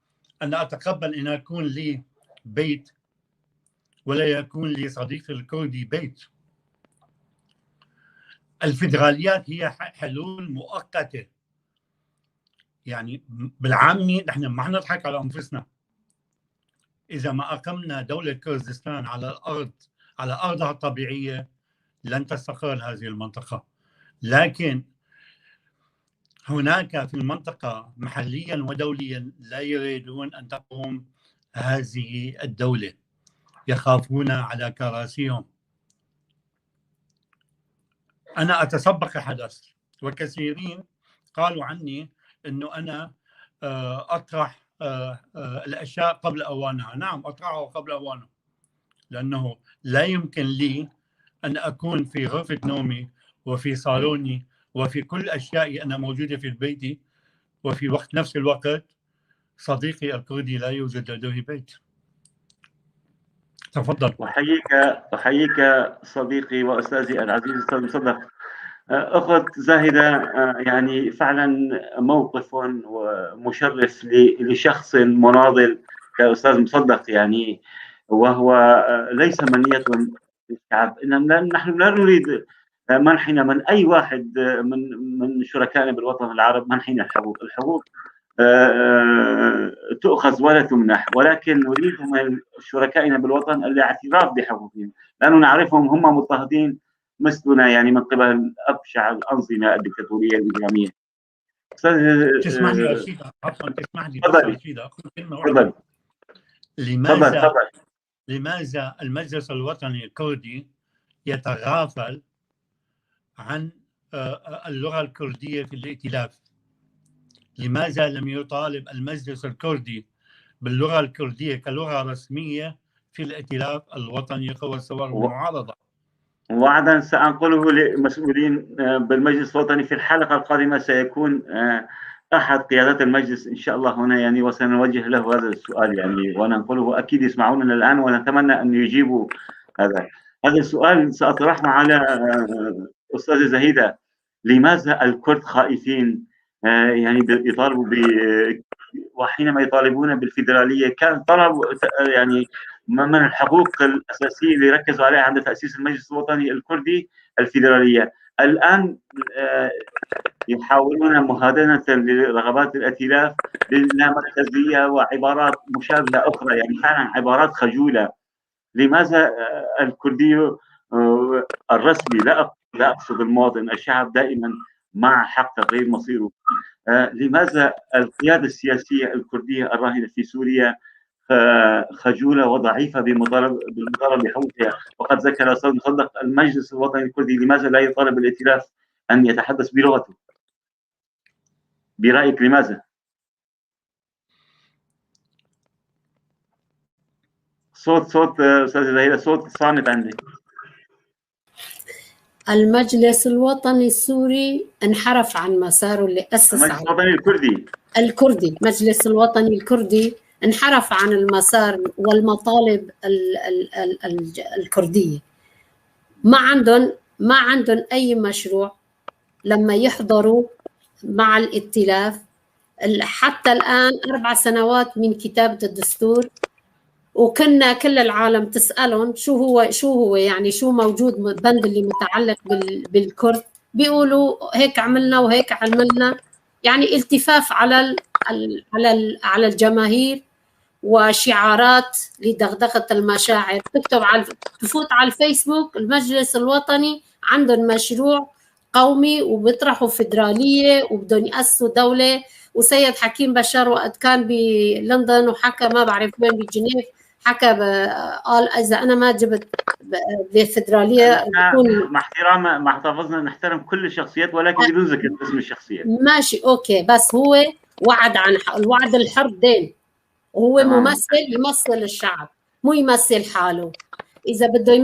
أن أتقبل أن يكون لي بيت ولا يكون لي صديقي الكردي بيت؟ الفيدراليات هي حلول مؤقتة. يعني بالعامي نحن ما نضحك على أنفسنا. إذا ما أقمنا دولة كردستان على أرضها الطبيعية لن تستقر هذه المنطقة. لكن هناك في المنطقة محليا ودوليا لا يريدون أن تقوم هذه الدولة، يخافون على كراسيهم. أنا أتسبق حدث، وكثيرين قالوا عني أنه أنا أطرح الأشياء قبل أوانها. نعم، أطرحها قبل أوانها، لأنه لا يمكن لي أن أكون في غرفة نومي وفي صالوني وفي كل أشيائي أنا موجودة في بيتي، وفي نفس الوقت صديقي الكردي لا يوجد لديه بيت. تفضل. أحييك صديقي وأستاذي العزيز أستاذ مصدق. أخت زاهدة، يعني فعلا موقف ومشرف لشخص مناضل كأستاذ مصدق، يعني وهو ليس منية الشعب. نحن لا نريد منحنا من أي واحد من شركائنا بالوطن العربي، منحنا الحقوق. الحقوق تؤخذ ولا تمنح، ولكن نريد من شركائنا بالوطن الاعتراف بحقوقهم، لأنه نعرفهم هم مضطهدين مثلنا يعني من قبل أبشع الأنظمة الدكتاتورية الإجرامية. تسمح لي أشيد، عفوا تسمح لي بس أشيد أقول كلمة واحدة. لماذا المجلس الوطني الكردي يتغافل عن اللغة الكردية في الائتلاف؟ لماذا لم يطالب المجلس الكردي باللغة الكردية كلغة رسمية في الائتلاف الوطني قوى الثوار والمعارضة؟ وعدا سأنقله للمسؤولين بالمجلس الوطني في الحلقة القادمة. سيكون أحد قيادات المجلس إن شاء الله هنا يعني، وسنوجه له هذا السؤال يعني، وننقله. أكيد يسمعوننا الآن ونتمنى أن يجيبوا هذا السؤال. سأطرحه على أستاذة زهيدة. لماذا الكرد خائفين يعني يطالبوا وحينما يطالبون بالفيدرالية كان طلب يعني من الحقوق الأساسية اللي ركزوا عليها عند تأسيس المجلس الوطني الكردي الفيدرالية. الآن يحاولون مهادنة لرغبات الائتلاف باللامركزية وعبارات مشابهة أخرى، يعني فعلا عبارات خجولة. لماذا الكردي الرسمي، لا أقصد المواطن، الشعب دائما مع حق تغيير مصيره، لماذا القيادة السياسية الكردية الراهنة في سوريا خجولة وضعيفة بالمطالبة بحقوقها؟ وقد ذكر أستاذ مصدق المجلس الوطني الكردي، لماذا لا يطالب الائتلاف أن يتحدث بلغته؟ برأيك لماذا؟ صوت أستاذ زهيرة، صوت صامت عندك. المجلس الوطني السوري انحرف عن مساره اللي أسس المجلس الوطني الكردي المجلس الوطني الكردي انحرف عن المسار والمطالب الكردية. ما عندهم أي مشروع لما يحضروا مع الائتلاف. حتى الآن 4 سنوات من كتابة الدستور، وكنا كل العالم تسألهم شو هو يعني شو موجود بند اللي متعلق بالكرد، بيقولوا هيك عملنا وهيك عملنا، يعني التفاف على الجماهير وشعارات لدغدغة المشاعر. تفوت على الفيسبوك، المجلس الوطني عندهم مشروع قومي وبيطرحوا فيدرالية وبدهم يأسسوا دولة. وسيد حكيم بشار وقت كان بلندن وحكى ما بعرف وين بجنيف، حكى قال اذا انا ما جبت بفدراليه مع احترام مع حفظنا نحترم كل الشخصيات ولكن بدون ذكر اسم الشخصيات. ماشي اوكي، بس هو وعد عن الوعد الحرب دين، وهو ممثل يمثل الشعب مو يمثل حاله. اذا بده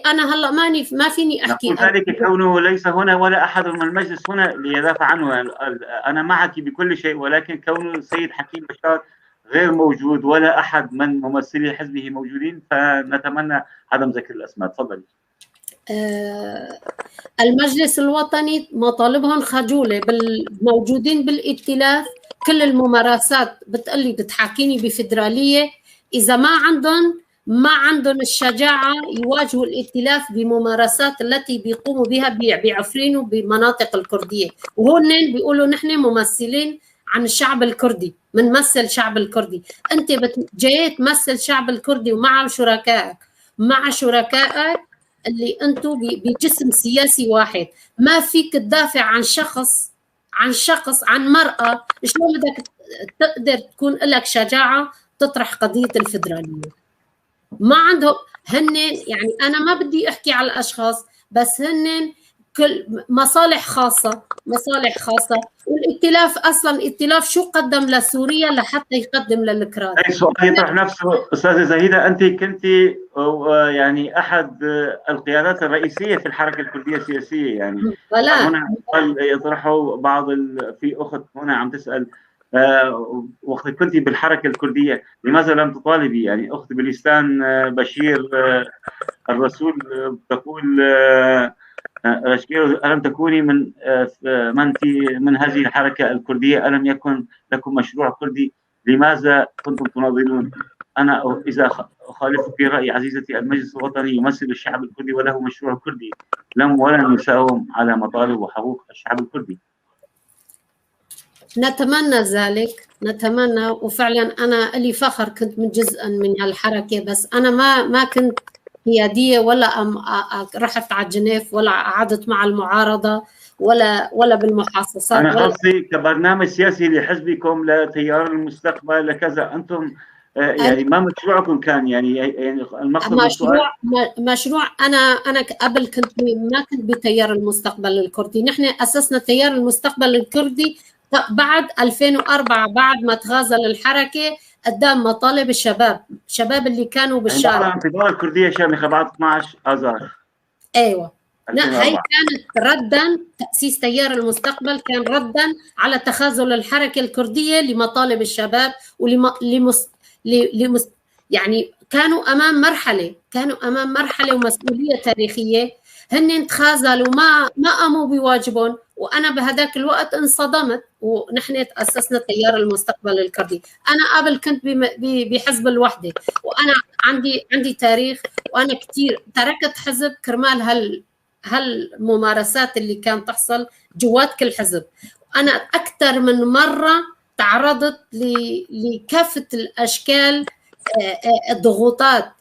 انا هلا ما فيني احكي ذلك كونه ليس هنا ولا احد من المجلس هنا ليدافع عنه. انا معك بكل شيء، ولكن كونه السيد حكيم بشار غير موجود ولا احد من ممثلي حزبه موجودين، فنتمنى عدم ذكر الاسماء. تفضلي. المجلس الوطني مطالبهم خجوله، موجودين بالائتلاف كل الممارسات بتقلي بتحاكيني بفدراليه. اذا ما عندهم الشجاعه يواجهوا الائتلاف بممارسات التي بيقوموا بها بعفرين وبمناطق الكرديه، وهون بيقولوا نحن ممثلين عن الشعب الكردي، بنمثل الشعب الكردي. انت جاي تمثل الشعب الكردي ومع شركائك اللي انتم بجسم سياسي واحد. ما فيك تدافع عن شخص عن مرأة. شلون بدك تقدر تكون لك شجاعة تطرح قضية الفدرالية؟ ما عندهم هن، يعني أنا ما بدي أحكي على الأشخاص، بس هن كل مصالح خاصة. والائتلاف أصلا ائتلاف شو قدم لسوريا لحتى يقدم للكراد؟ أي سؤال يطرح نفسه أستاذة زهيدة. أنت كنت يعني أحد القيادات الرئيسية في الحركة الكردية السياسية، يعني هنا يطرحوا بعض في أخت هنا عم تسأل وقت كنت بالحركة الكردية لماذا لم تطالبي؟ يعني أخت بليستان بشير الرسول تقول ألم تكوني من هذه الحركة الكردية؟ ألم يكن لكم مشروع كردي؟ لماذا كنتم تناضلون؟ أنا إذا أخالف في رأي عزيزتي المجلس الوطني يمثل الشعب الكردي وله مشروع كردي لم ولن يساوم على مطالب وحقوق الشعب الكردي. نتمنى ذلك، نتمنى. وفعلا أنا لي فخر كنت من جزءا من هالحركة، بس أنا ما كنت قيادية ولا رحت على جنيف ولا قعدت مع المعارضة ولا بالمحاصصات. أنا قصدي كبرنامج سياسي لحزبكم لتيار المستقبل لكذا، أنتم يعني ما مشروعكم كان يعني المقصد مشروع أنا قبل ما كنت بتيار المستقبل الكردي. نحن أسسنا تيار المستقبل الكردي بعد 2004 بعد ما تغازل الحركة قدام مطالب الشباب اللي كانوا بالشارع. بعد الانتفاضة الكردية شامخة بعد 12 آذار. أيوة، هي كانت ردا، تأسيس تيار المستقبل كان ردا على تخاذل الحركة الكردية لمطالب الشباب يعني كانوا أمام مرحلة ومسؤولية تاريخية. هن تخاذلوا ما قاموا بواجبهم، وأنا بهذاك الوقت انصدمت، ونحن تأسسنا تيار المستقبل الكردي. أنا قبل كنت بحزب الوحدة، وأنا عندي تاريخ، وأنا كتير تركت حزب كرمال هالممارسات اللي كانت تحصل جوات كل حزب. أنا أكثر من مرة تعرضت لكافة الأشكال الضغوطات،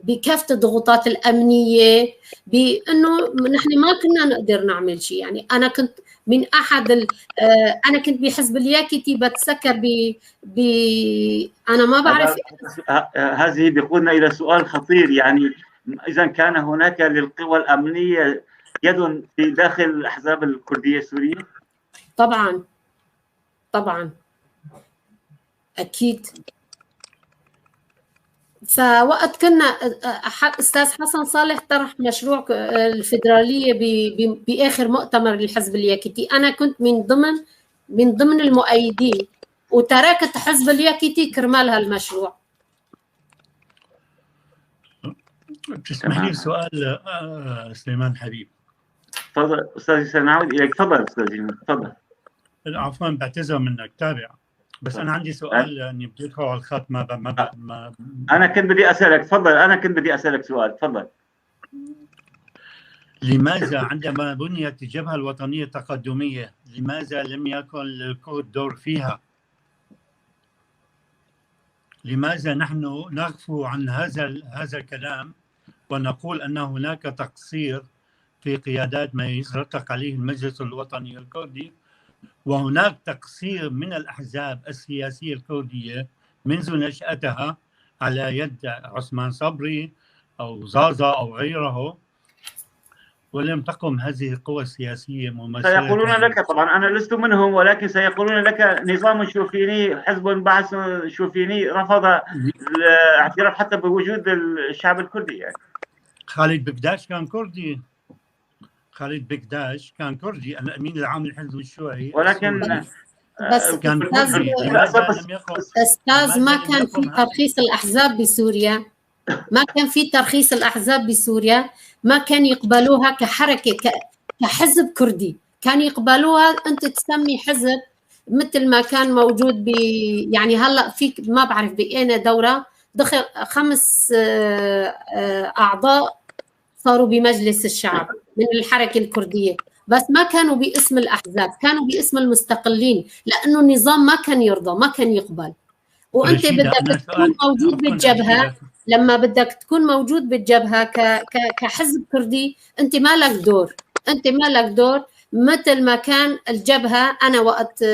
بكافة الضغوطات الأمنية، بأنه نحن ما كنا نقدر نعمل شيء. يعني أنا كنت من أنا كنت بحزب الياكيتي بتسكر أنا ما بعرف. هذه بيقودنا إلى سؤال خطير، يعني إذا كان هناك للقوى الأمنية يد في داخل الأحزاب الكردية السورية؟ طبعا أكيد. فوقت كنا أستاذ حسن صالح طرح مشروع الفيدرالية بآخر مؤتمر للحزب الياكيتي، أنا كنت من ضمن المؤيدين، وتركت حزب الياكيتي كرمال هالمشروع. تسمح لي سؤال سليمان حبيب؟ تفضل أستاذي، سنعود إليك. تفضل أستاذي، تفضل. عفوا بعتذر منك، تابع. بس أنا عندي سؤال اني بدي ادخل على الخط ما أنا كنت بدي أسألك، تفضل. أنا كنت بدي أسألك سؤال، تفضل. لماذا عندما بنيت الجبهة الوطنية التقدمية لماذا لم يكن للكرد دور فيها؟ لماذا نحن نغفو عن هذا الكلام ونقول أن هناك تقصير في قيادات ما يطلق عليه المجلس الوطني الكردي، وهناك تقصير من الأحزاب السياسية الكردية منذ نشأتها على يد عثمان صبري أو زازا أو غيره، ولم تقم هذه القوى السياسية ممثلة؟ سيقولون لك، طبعا أنا لست منهم، ولكن سيقولون لك نظام شوفيني، حزب بعث شوفيني رفض الاعتراف حتى بوجود الشعب الكردي. يعني خالد بكداش كان كردي، الأمين العام للحزب الشيوعي، ولكن بس كان كردي. أستاذ ما كان في ترخيص الأحزاب بسوريا، ما كان يقبلوها كحركة كحزب كردي، كان يقبلوها أنت تسمي حزب مثل ما كان موجود يعني هلأ فيك ما بعرف بأين دورة دخل 5 أعضاء صاروا بمجلس الشعب من الحركة الكردية، بس ما كانوا باسم الأحزاب، كانوا باسم المستقلين، لأنه النظام ما كان يرضى، ما كان يقبل. وأنت بدك تكون موجود بالجبهة، لما بدك تكون موجود بالجبهة كحزب كردي، أنت ما لك دور مثل ما كان الجبهة. أنا وقت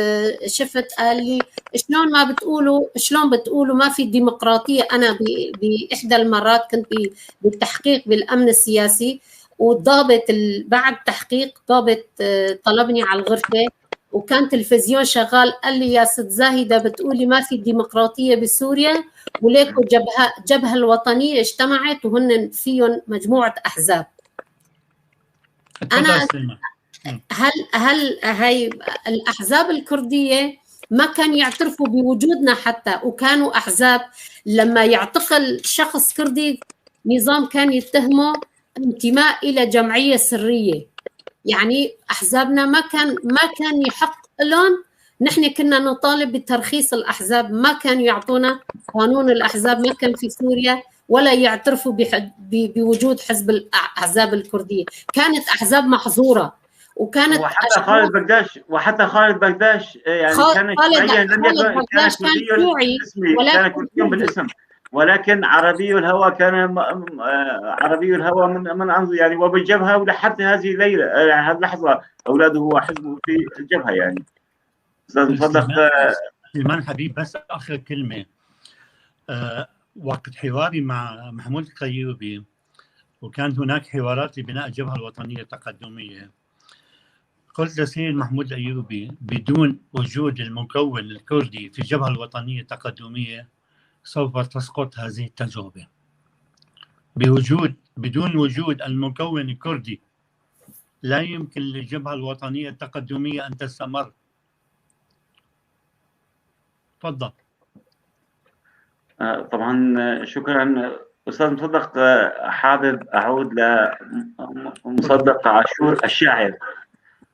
شفت قال لي شلون بتقولوا ما في ديمقراطية. أنا بإحدى المرات كنت بالتحقيق بالأمن السياسي، والضابط بعد تحقيق ضابط طلبني على الغرفة، وكان تلفزيون شغال، قال لي يا ست زاهدة بتقولي ما في ديمقراطية بسوريا، وليكو الجبهة الوطنية اجتمعت وهن فيهم مجموعة أحزاب. أنا هل هاي الأحزاب الكردية ما كان يعترفوا بوجودنا حتى، وكانوا أحزاب لما يعتقل شخص كردي نظام كان يتهمه انتماء إلى جمعية سرية. يعني أحزابنا ما كان يحق لهم نحن كنا نطالب بترخيص الأحزاب، ما كانوا يعطونا قانون الأحزاب، ما كان في سوريا ولا يعترفوا بوجود حزب الأحزاب الكردية، كانت أحزاب محظورة وكانت وحتى خالد بكداش يعني كان شيوعيا، لم يكن كان كردي بالاسم، كان كردي بالاسم، ولكن عربي الهوى، كان عربي الهوى من أنظر يعني، وبالجبهة، ولحد هذه الليلة يعني هذه اللحظة أولاده وحزبه في الجبهة يعني. أستاذ مصدق سليمان حبيب، بس آخر كلمة. وقت حواري مع محمود القيوبي، وكانت هناك حوارات لبناء الجبهة الوطنية التقدمية، قلت لسيد محمود الأيوبي بدون وجود المكون الكردي في الجبهة الوطنية التقدمية سوف تسقط هذه التجربة. بدون وجود المكون الكردي لا يمكن للجبهة الوطنية التقدمية أن تستمر. تفضل. طبعا شكرا أستاذ مصدق. حابب أعود لمصدق عاشور الشاعر.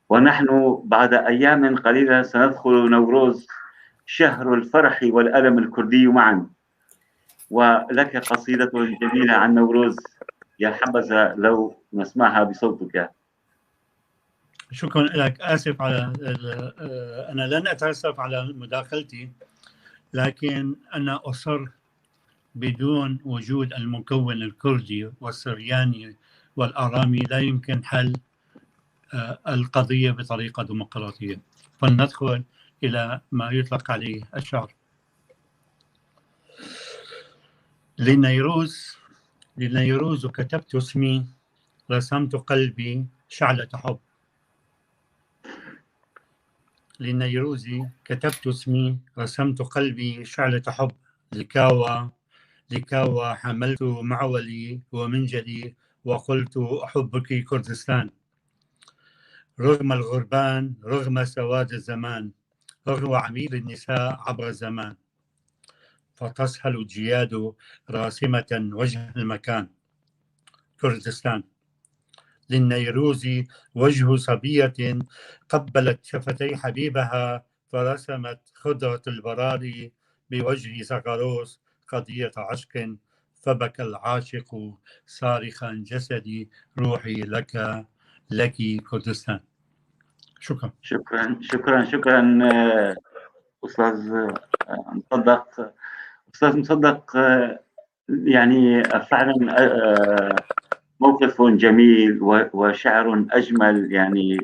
ونحن بعد أيام قليلة سندخل نوروز، شهر الفرح والألم الكردي معا. ولك قصيدة جميلة عن نوروز، يا حبذا لو نسمعها بصوتك. شكرا لك. آسف على أنا لن أتأسف على مداخلتي، لكن أنا أصر بدون وجود المكون الكردي والسرياني والآرامي لا يمكن حل القضية بطريقة ديمقراطية. فلندخل إلى ما يطلق عليه الشعر. للنيروز كتبت اسمي، رسمت قلبي شعلة حب. للنيروز كتبت اسمي، رسمت قلبي شعلة حب. لكاوى حملت معولي ومنجلي، وقلت أحبك كردستان. رغم الغربان، رغم سواد الزمان، رغم عميل النساء عبر الزمان، فتسهل الجياد راسمة وجه المكان. كردستان. للنيروز وجه صبية قبلت شفتي حبيبها، فرسمت خضرة البراري بوجه زغروس قضية عشق، فبكى العاشق صارخا جسدي روحي لك كردستان. شكرا. أستاذ مصدق. أستاذ مصدق، يعني فعلا موقف جميل وشعر أجمل يعني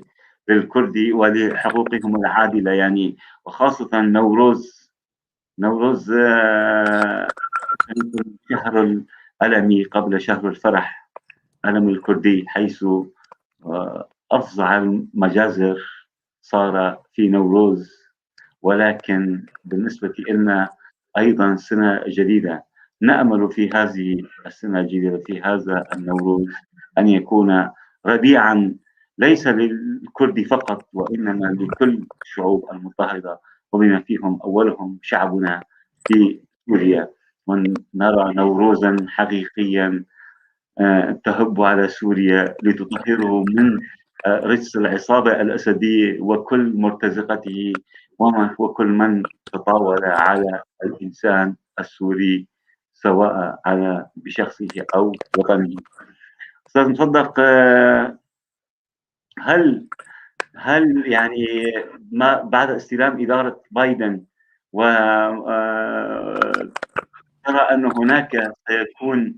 للكردي ولحقوقهم العادلة يعني، وخاصة نوروز شهر الألم قبل شهر الفرح، ألم الكردي، حيث أفظع المجازر صار في نوروز. ولكن بالنسبة لنا أيضا سنة جديدة، نأمل في هذه السنة الجديدة، في هذا النوروز، أن يكون ربيعا ليس للكرد فقط، وإنما لكل الشعوب المضطهدة، وبما فيهم أولهم شعبنا في سوريا. ونرى نوروزا حقيقيا تهب على سوريا لتطهره من رجس العصابة الأسدية وكل مرتزقته وكل من تطاول على الإنسان السوري، سواء بشخصه أو وطنه. أستاذ مصدق، هل يعني ما بعد استلام إدارة بايدن ترى أن هناك سيكون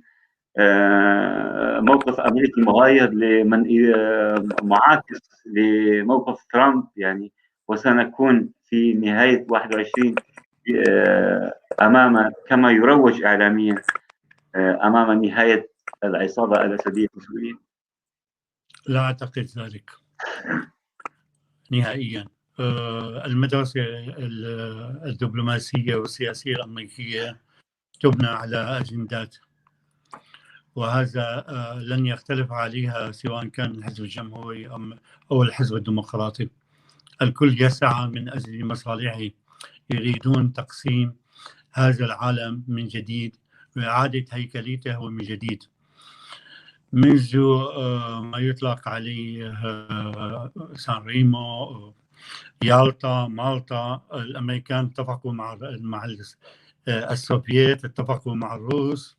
موقف أمريكي مغاير معاكس لموقف ترامب يعني، وسنكون في نهاية 21 أمام كما يروج إعلاميا أمام نهاية العصابة الأسدية في سوريا؟ لا أعتقد ذلك نهائيا. المدرسة الدبلوماسية والسياسية الأمريكية تبنى على أجندات، وهذا لن يختلف عليها سواء كان الحزب الجمهوري أو الحزب الديمقراطي. الكل يسعى من أجل مصالحه، يريدون تقسيم هذا العالم من جديد وإعادة هيكلته من جديد، منذ ما يطلق عليه سان ريمو يالطا، مالطا، الأمريكان اتفقوا مع السوفييت، اتفقوا مع الروس،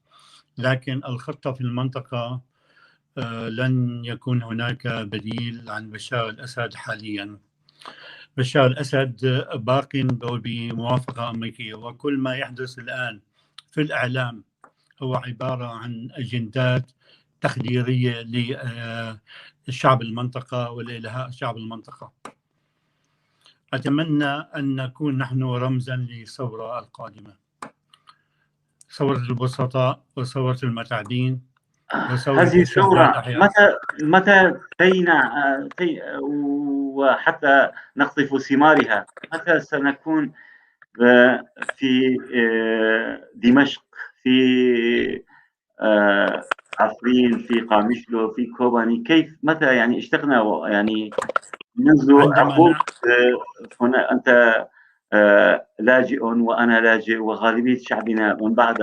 لكن الخطة في المنطقة لن يكون هناك بديل عن بشار الأسد حاليا. بشار الأسد باق بموافقة أمريكية، وكل ما يحدث الآن في الإعلام هو عبارة عن أجندات تخديرية للشعب المنطقة ولإلهاء شعب المنطقة. أتمنى أن نكون نحن رمزا للثورة القادمة، ثورة البسطاء وثورة المتعبين وثورة هذه الشهداء الثورة الأحياء. متى وحتى نقطف ثمارها؟ متى سنكون في دمشق، في عفرين، في قامشلو، في كوباني؟ كيف متى؟ يعني اشتقنا يعني منذ عقود. هنا أنت لاجئ وأنا لاجئ، وغالبية شعبنا من بعد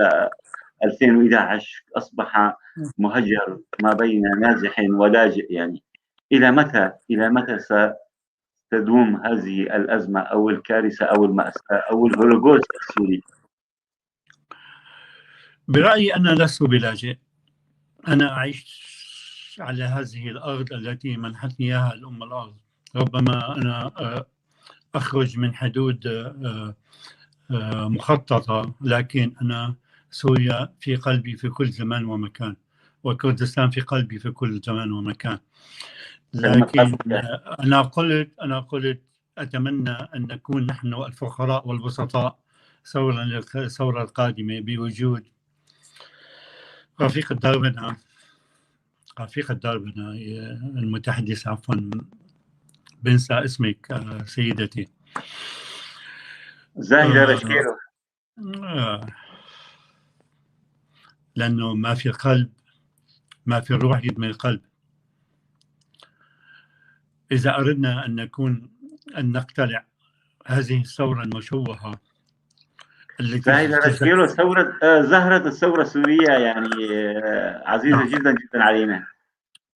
2011 أصبح مهجر ما بين نازح ولاجئ. يعني إلى متى ستدوم هذه الأزمة أو الكارثة أو المأساة أو الهولوكوست السوري؟ برأيي أنا لست بلاجئ، أنا أعيش على هذه الأرض التي منحتني إياها الأم الأرض. ربما أنا أخرج من حدود مخططة، لكن أنا سوريا في قلبي في كل زمان ومكان، وكردستان في قلبي في كل زمان ومكان. لكن أنا قلت أتمنى أن نكون نحن الفقراء والبسطاء الثورة القادمة بوجود رفيقة دربنا المتحدث، عفوا بنسى اسمك سيدتي، زاهدة رشكيرو. لأنه ما في القلب، ما في الروح يدمي القلب. إذا أردنا أن نقتلع هذه الثورة المشوهة التي زاهدة رشكيرو زهرة الثورة السورية، يعني عزيزة جدا جدا علينا.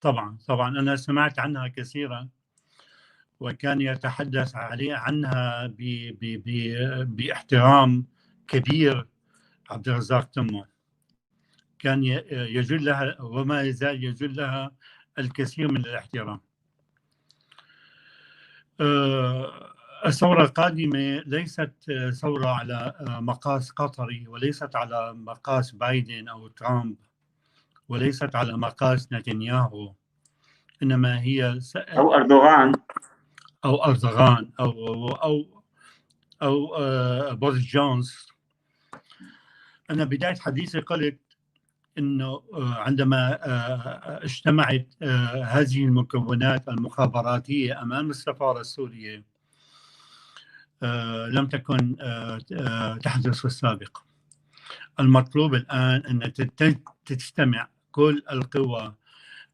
طبعا أنا سمعت عنها كثيرا، وكان يتحدث عنها باحترام كبير عبد الرزاق تمو. كان يجل لها وما يزال يجل لها الكثير من الاحترام. الثورة القادمة ليست ثورة على مقاس قطري، وليست على مقاس بايدن أو ترامب، وليست على مقاس نتنياهو، إنما هي أو أردوغان أو بوريس جونز. أنا بداية حديثي قلت إنه عندما اجتمعت هذه المكونات المخابراتية أمام السفارة السورية لم تكن تحدث في السابق. المطلوب الآن أن تجتمع كل القوى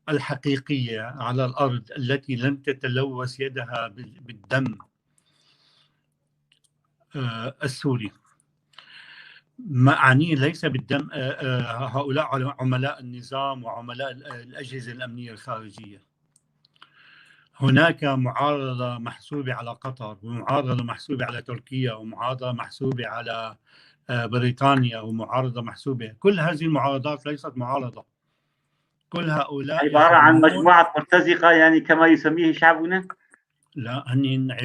الحقيقية على الأرض التي لم تتلوث يدها بالدم السوري. ما أعنيه ليس بالدم، هؤلاء عملاء النظام وعملاء الأجهزة الأمنية الخارجية. هناك معارضة محسوبة على قطر، ومعارضة محسوبة على تركيا، ومعارضة محسوبة على بريطانيا، ومعارضة محسوبة. كل هذه المعارضات ليست معارضة، كل هؤلاء عبارة عن مجموعة مرتزقة، يعني كما يسميه شعبنا. لا، هن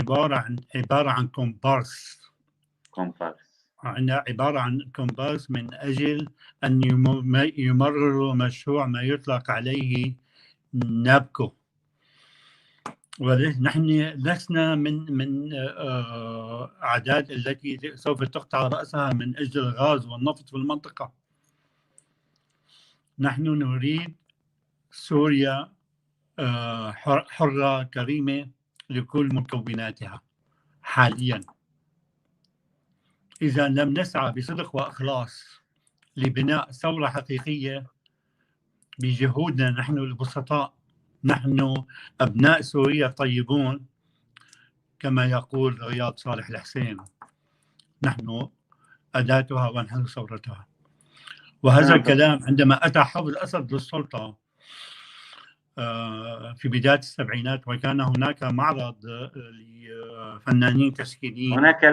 عبارة عن كومبارس. عبارة عن كومبارس من أجل أن يمرروا مشروع ما يطلق عليه نابكو. ونحن لسنا من أعداد التي سوف تقطع رأسها من أجل الغاز والنفط في المنطقة. نحن نريد سوريا حرة كريمة لكل مكوناتها حاليا. إذا لم نسعى بصدق وإخلاص لبناء ثورة حقيقية بجهودنا نحن البسطاء، نحن أبناء سوريا الطيبون كما يقول رياض صالح الحسين، نحن أداتها ونحن ثورتها. وهذا الكلام عندما أتى حافظ الأسد للسلطة في بداية السبعينات، وكان هناك معرض لفنانين تشكيليين. هناك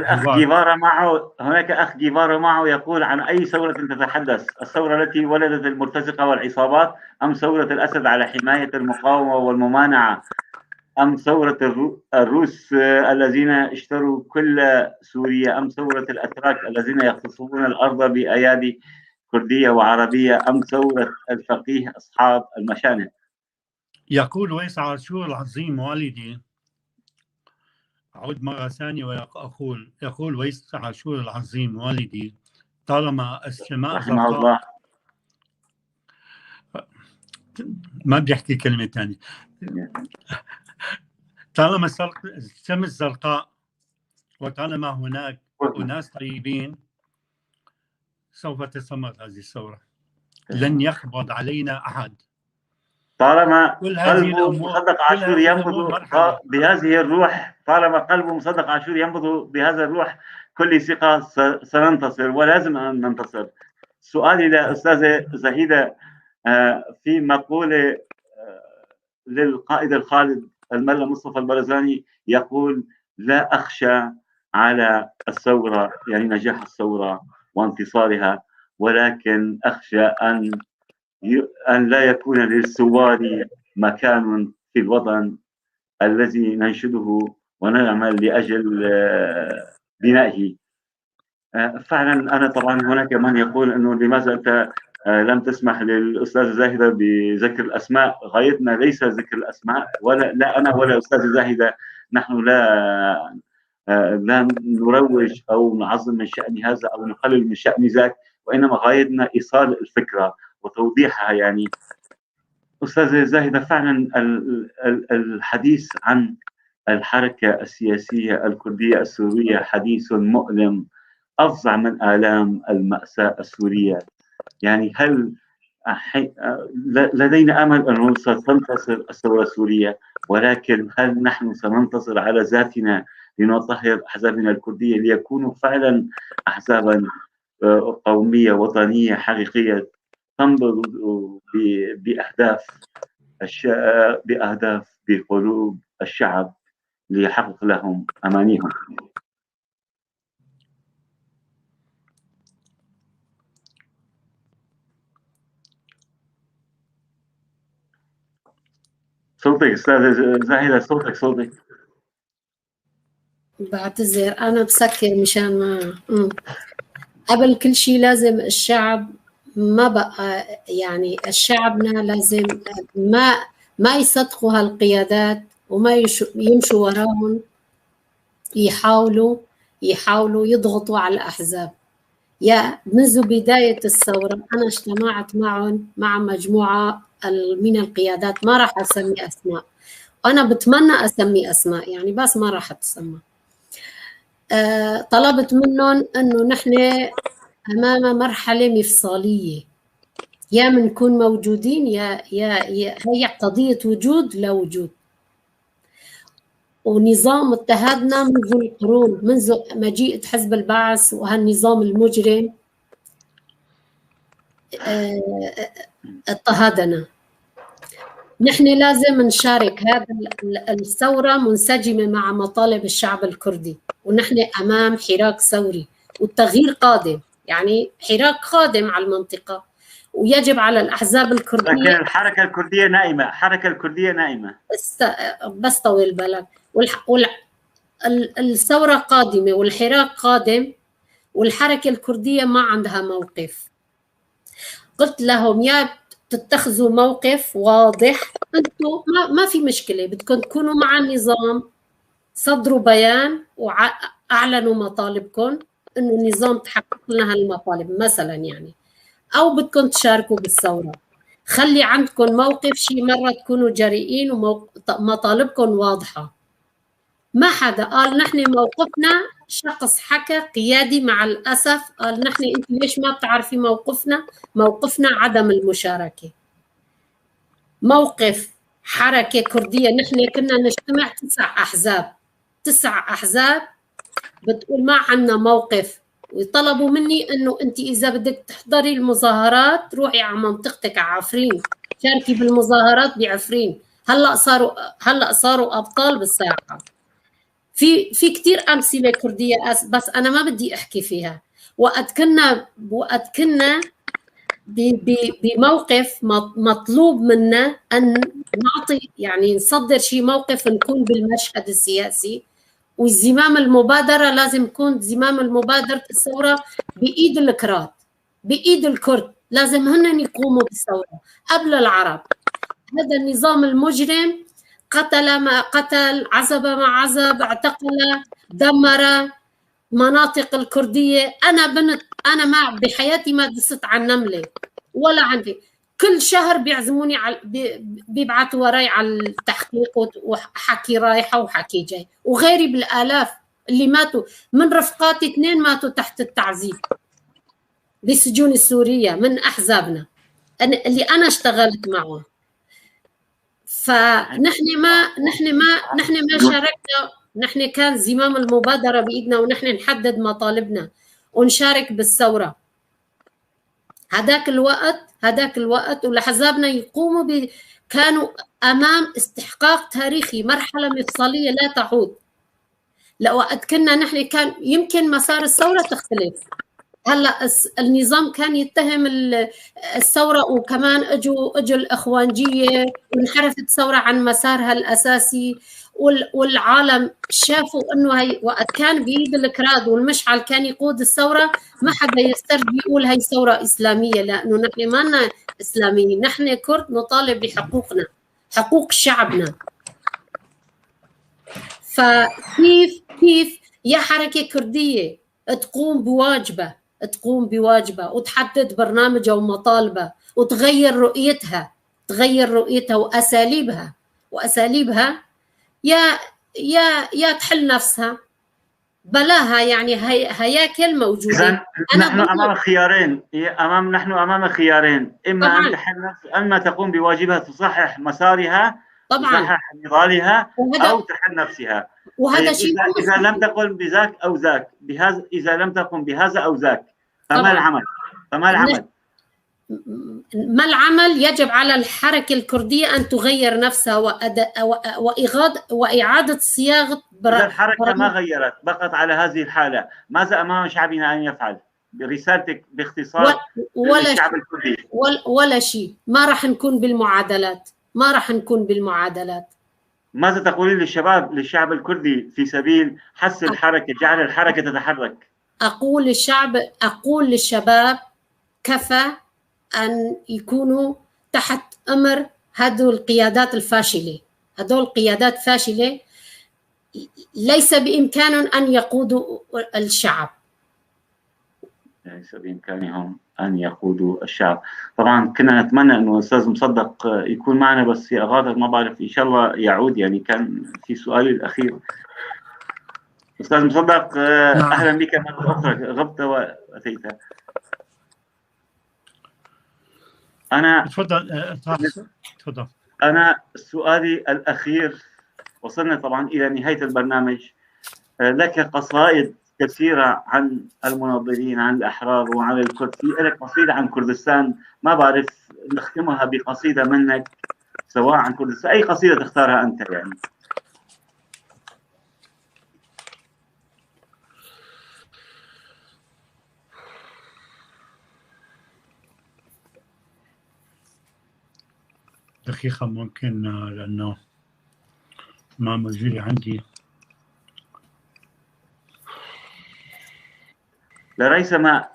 أخ جيفارا معه يقول: عن أي ثورة تتحدث؟ الثورة التي ولدت المرتزقة والعصابات، أم ثورة الأسد على حماية المقاومة والممانعة، أم ثورة الروس الذين اشتروا كل سوريا، أم ثورة الأتراك الذين يغتصبون الأرض بأيادي كردية وعربية، أم ثورة الفقيه أصحاب المشانق؟ يقول ويس عاشور العظيم والدي، أعود مرة ثانية وأقول، يقول ويس عاشور العظيم والدي: طالما السماء رحمه الله. ما بدي أحكي كلمة ثانية. طالما الشمس زرقاء وطالما هناك أناس طيبين سوف تستمر هذه الثورة، لن يقبض علينا أحد. طالما قلبه مصدق عاشور ينبض بهذه الروح، طالما قلبه مصدق عاشور ينبض بهذا الروح، كل ثقة سننتصر ولازم أن ننتصر. سؤالي لأستاذة زهيدة، في مقولة للقائد الخالد الملا مصطفى البرزاني يقول: لا أخشى على الثورة، يعني نجاح الثورة وانتصارها، ولكن أخشى أن لا يكون للثوار مكان في الوطن الذي ننشده ونعمل لأجل بنائه. فعلا أنا طبعا هناك من يقول أنه لماذا أنت لم تسمح للأستاذة زاهدة بذكر الأسماء. غايتنا ليس ذكر الأسماء، ولا لا أنا ولا الأستاذة زاهدة، نحن لا نروج أو نعظم من شأن هذا أو نقلل من شأن ذاك، وإنما غايتنا إيصال الفكرة وتوضيحها. يعني أستاذة زاهدة، فعلا الحديث عن الحركة السياسية الكردية السورية حديث مؤلم، أفظع من آلام المأساة السورية. يعني هل لدينا أمل أنه ستنتصر الثورة السورية، ولكن هل نحن سننتصر على ذاتنا لنطهر أحزابنا الكردية ليكونوا فعلا أحزابا قومية وطنية حقيقية تنبض بأهداف بقلوب الشعب ليحقق لهم أمانيهم؟ صوتك أستاذة زاهدة، صوتك. بعتذر أنا بسكر مشان ما قبل كل شيء لازم الشعب ما بقى، يعني الشعبنا لازم ما يصدقوا هالقيادات وما يمشوا وراهم، يحاولوا يضغطوا على الأحزاب. يا منذ بداية الثورة أنا اجتمعت مع مجموعة من القيادات، ما راح أسمي أسماء، أنا بتمنى أسمي أسماء يعني بس ما راح أتسمى. طلبت منهم أنه نحن أمام مرحلة مفصلية، يا منكون موجودين يا هي قضية وجود لا وجود. ونظام اضطهدنا منذ القرون، منذ مجيء حزب البعث وهالنظام المجرم اضطهدنا. نحن لازم نشارك هذا الثورة منسجمة مع مطالب الشعب الكردي، ونحن أمام حراك ثوري والتغيير قادم، يعني حراك قادم على المنطقة، ويجب على الأحزاب الكردية. لكن الحركة الكردية نائمة. بس طويل بالك، الثورة قادمة والحراك قادم، والحركة الكردية ما عندها موقف. قلت لهم يا تتخذوا موقف واضح، انتم ما في مشكلة، بدكم تكونوا مع النظام، صدروا بيان واعلنوا مطالبكم انه النظام تحقق لنا هالمطالب مثلا يعني، او بدكم تشاركوا بالثورة. خلي عندكم موقف، شي مرة تكونوا جريئين ومطالبكم واضحة. ما حدا قال نحن موقفنا، شخص حكى قيادي مع الأسف قال نحن انت ليش ما بتعرفي موقفنا عدم المشاركة. موقف حركة كردية، نحن كنا نجتمع 9 أحزاب بتقول ما عنا موقف، وطلبوا مني انه انت اذا بدك تحضري المظاهرات روحي على منطقتك عفرين شاركي بالمظاهرات بعفرين. هلا صاروا ابطال بالساحه. في كثير امثله كرديه بس انا ما بدي احكي فيها. وقت كنا بموقف مطلوب منا ان نعطي يعني نصدر شيء موقف، نكون بالمشهد السياسي، والزمام المبادره لازم يكون زمام المبادره الثوره بايد الكراد، بايد الكرد، لازم هن يقوموا بالثوره قبل العرب. هذا النظام المجرم قتل ما قتل، عزب ما عزب، اعتقل، دمر مناطق الكرديه. انا ما بحياتي ما دست على النمله ولا عندي. كل شهر بيعزموني بيبعثوا وراي على التحقيق وحكي رايحه وحكي جاي، وغيري بالالاف اللي ماتوا من رفقاتي. 2 ماتوا تحت التعذيب بالسجون السوريه من احزابنا اللي انا اشتغلت معه. فنحن ما شاركنا. نحن كان زمام المبادره بايدنا، ونحن نحدد مطالبنا ونشارك بالثوره. هذاك الوقت والاحزابنا يقوموا كانوا امام استحقاق تاريخي، مرحله مفصليه لا تعود. لو وقت كنا نحن كان يمكن مسار الثوره تختلف. هلا النظام كان يتهم الثوره، وكمان اجوا الاخوانجيه وانحرفت الثوره عن مسارها الاساسي، والعالم شافوا انه هي وقت كان بايد الكراد والمشعل كان يقود الثوره، ما حدا يسترجي يقول هي ثوره اسلاميه، لانه نحن ما لنا اسلاميين، نحن كرد نطالب بحقوقنا، حقوق شعبنا. فكيف يا حركه كرديه تقوم بواجبها وتحدد برنامجها ومطالبها وتغير رؤيتها واساليبها يا تحل نفسها بلاها. يعني هياكل موجوده. نحن امام خيارين، اما ان تحل نفسها، اما تقوم بواجبها تصحح مسارها، تصحح نضالها، او تحل نفسها. وهذا شيء إذا لم تقل بذاك أو ذاك، إذا لم تقم بهذا أو ذاك، فما العمل؟ ما العمل؟ يجب على الحركة الكردية أن تغير نفسها وإعادة صياغة إذا الحركة ما غيرت، بقت على هذه الحالة، ماذا أمام شعبنا أن يفعل؟ برسالتك باختصار للشعب الكردي. ولا شيء. ما راح نكون بالمعادلات. ماذا تقولين للشعب الكردي في سبيل حث الحركة، جعل الحركة تتحرك؟ أقول للشباب كفى أن يكونوا تحت أمر هذول القيادات الفاشلة. ليس بإمكانهم أن يقودوا الشعب. ليس بإمكانهم أن يقودوا الشعب. طبعا كنا نتمنى أنه أستاذ مصدق يكون معنا، بس يا غادر ما بعرف، إن شاء الله يعود. يعني كان في سؤالي الأخير. أستاذ مصدق، أهلا بك مرة أخرى، غبت وأتيت. تفضل. أنا سؤالي الأخير، وصلنا طبعا إلى نهاية البرنامج. لك قصائد كثيرة عن المناضلين، عن الأحرار وعن الكرد. في لك قصيدة عن كردستان، ما بعرف نختمها بقصيدة منك، سواء عن كردستان، أي قصيدة تختارها أنت يعني. دقيقة ممكن، لأنه ما موجودة عندي. لريثما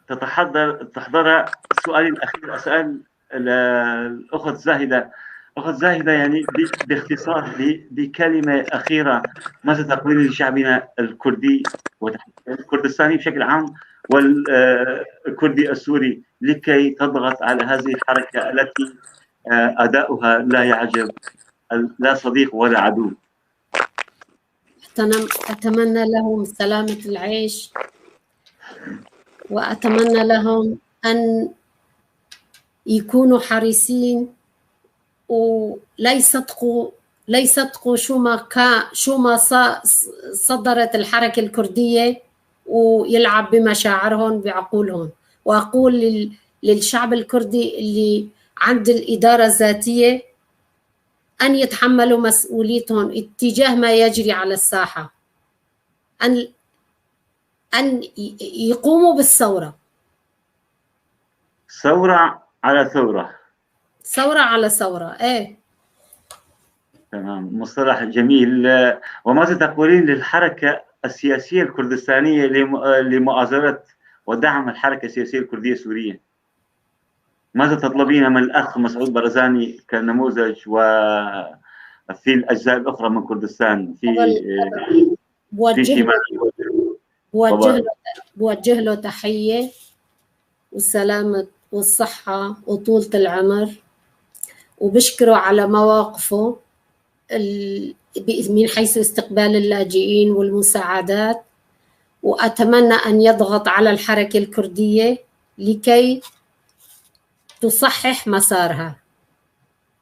تحضر سؤالي الأخير. أسأل الأخت زاهدة. أخت زاهدة، يعني باختصار، بكلمة أخيرة، ماذا تقولين لشعبنا الكردي والكردستاني بشكل عام والكردي السوري لكي تضغط على هذه الحركة التي أداؤها لا يعجب لا صديق ولا عدو؟ أتمنى لهم سلامة العيش، وأتمنى لهم أن يكونوا حريصين ولا يصدقوا شو ما صدرت الحركة الكردية، ويلعب بمشاعرهم بعقولهم. وأقول للشعب الكردي اللي عند الإدارة الذاتية أن يتحملوا مسؤوليتهم اتجاه ما يجري على الساحة، أن يقوموا بالثورة. ثورة على ثورة. ثورة على ثورة، إيه. تمام، مصطلح جميل. وماذا تقولين للحركة السياسية الكردستانية لمؤازرة ودعم الحركة السياسية الكردية السورية؟ ماذا تطلبين من الأخ مسعود برزاني كنموذج وفي الأجزاء الأخرى من كردستان في شمال؟ بوجه له تحية والسلامة والصحة وطولة العمر، وبشكره على مواقفه من حيث استقبال اللاجئين والمساعدات، وأتمنى أن يضغط على الحركة الكردية لكي تصحح مسارها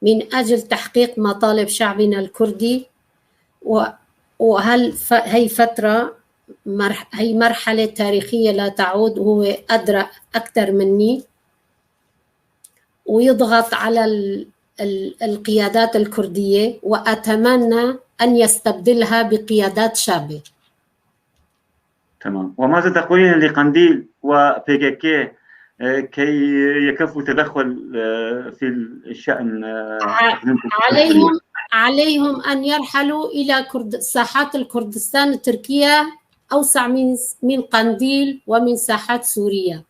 من أجل تحقيق مطالب شعبنا الكردي. هي فترة، هي مرحلة تاريخية لا تعود، وهو أدرى أكثر مني، ويضغط على القيادات الكردية، وأتمنى أن يستبدلها بقيادات شابة. تمام. وماذا تقولين لقنديل وPKK كي يكفوا تدخل في الشأن؟ عليهم أن يرحلوا إلى ساحات الكردستان التركية أوسع من قنديل ومن ساحات سوريا،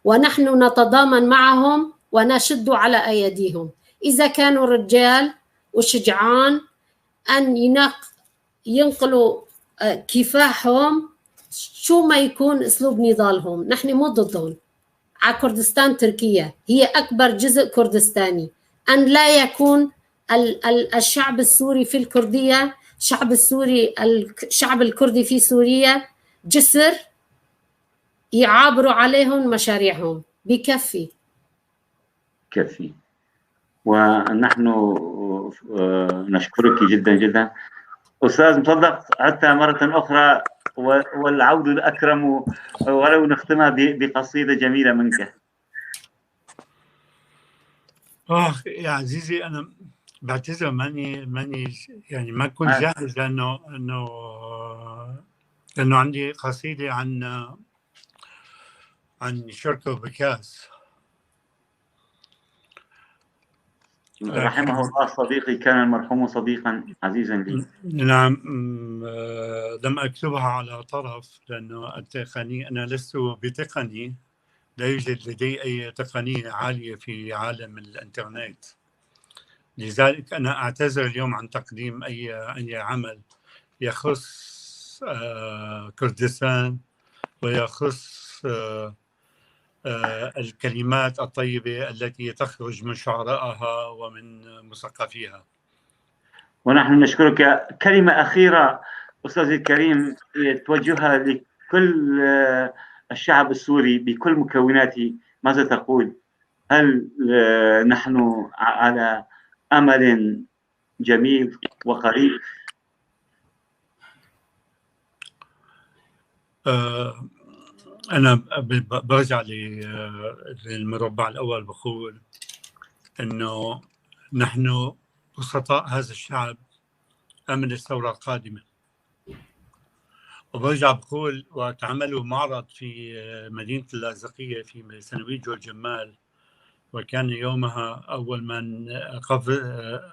ونحن نتضامن معهم ونشد على أيديهم إذا كانوا رجال وشجعان أن ينقلوا كفاحهم شو ما يكون أسلوب نضالهم. نحن مو ضدهم. على كردستان تركيا هي أكبر جزء كردستاني، أن لا يكون الشعب السوري في الكردية، الشعب الكردي في سوريا جسر يعابروا عليهم مشاريعهم. بكفي. كفي. ونحن نشكرك جدا جدا أستاذ مصدق، حتى مرة أخرى، والعود الأكرم، ولو نختمها بقصيدة جميلة منك. يا عزيزي، أنا بعتذر، ماني يعني ما كنت جاهز، لأنه عندي قصيدة عن شركة بكاس. رحمه الله صديقي، كان المرحوم صديقا عزيزا لي. نعم. لم أكتبها على طرف، لأنه أنا لست بتقني، لا يوجد لدي أي تقنية عالية في عالم الإنترنت، لذلك أنا أعتذر اليوم عن تقديم أي عمل يخص كردستان ويخص الكلمات الطيبة التي تخرج من شعرائها ومن مثقفيها. ونحن نشكرك. كلمة أخيرة أستاذي الكريم توجهها لكل الشعب السوري بكل مكوناته، ماذا تقول؟ هل نحن على أمل جميل وقريب؟ أنا برجع للمربع الأول، بقول إنه نحن بسطاء هذا الشعب أمل الثورة القادمة، وبرجع بقول وقت عملوا معرض في مدينة اللاذقية في ثانوية جورج جمال، وكان يومها أول من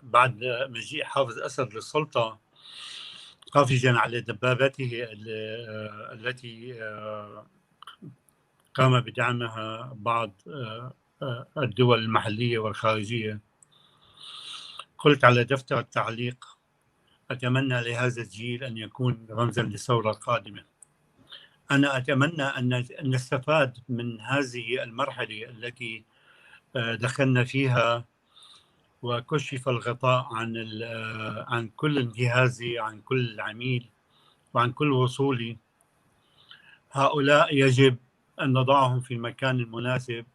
بعد مجيء حافظ أسد للسلطة قافزا على دبابته التي قام بدعمها بعض الدول المحلية والخارجية، قلت على دفتر التعليق: أتمنى لهذا الجيل أن يكون رمزا للثورة القادمة. أنا أتمنى أن نستفاد من هذه المرحلة التي دخلنا فيها وكشف الغطاء عن كل انتهازي، عن كل عميل، وعن كل وصولي. هؤلاء يجب أن نضعهم في المكان المناسب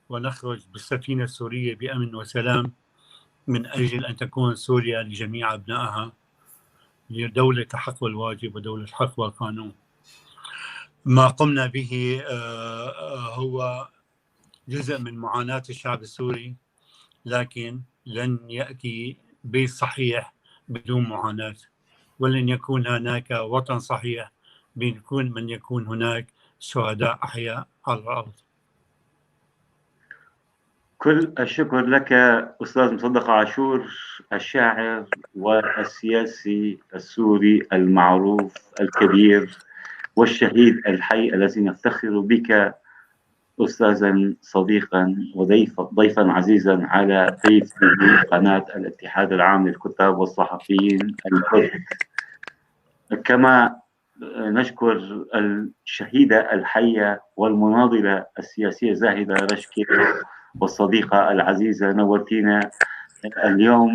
ونخرج بالسفينة السورية بأمن وسلام، من أجل أن تكون سوريا لجميع أبنائها دولة حق والواجب ودولة حق والقانون. ما قمنا به هو جزء من معاناة الشعب السوري، لكن لن يأتي بيت صحيح بدون معاناة، ولن يكون هناك وطن صحيح بدون من يكون هناك شهداء أحياء على الأرض. كل الشكر لك أستاذ مصدق عاشور، الشاعر والسياسي السوري المعروف الكبير والشهيد الحي الذي نفتخر بك أستاذا صديقا ضيفا عزيزا على بيت قناة الاتحاد العام للكتاب والصحفيين الكرد. كما نشكر الشهيدة الحية والمناضلة السياسية زاهدة رشكي والصديقة العزيزة، نورتينا اليوم.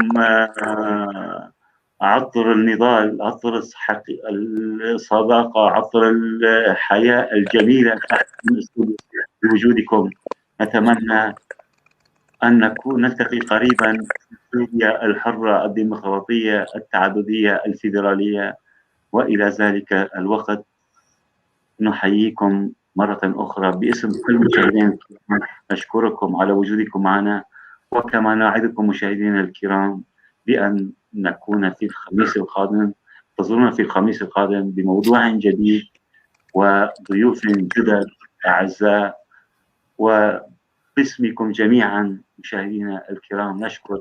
عطر النضال، عطر الصداقة، عطر الحياة الجميلة بوجودكم. نتمنى أن نلتقي قريبا في سوريا الحرة الديمقراطية التعددية الفيدرالية، وإلى ذلك الوقت نحييكم مرة أخرى باسم كل المشاهدين. نشكركم على وجودكم معنا، وكما نعدكم مشاهدينا الكرام بأن نكون في الخميس القادم، انتظرونا في الخميس القادم بموضوع جديد وضيوف جدد أعزاء. وباسمكم جميعا مشاهدينا الكرام نشكر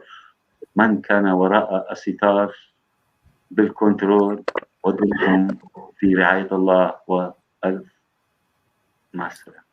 من كان وراء الستار بالكنترول، ودمتم في رعاية الله، وألف مع السلامة.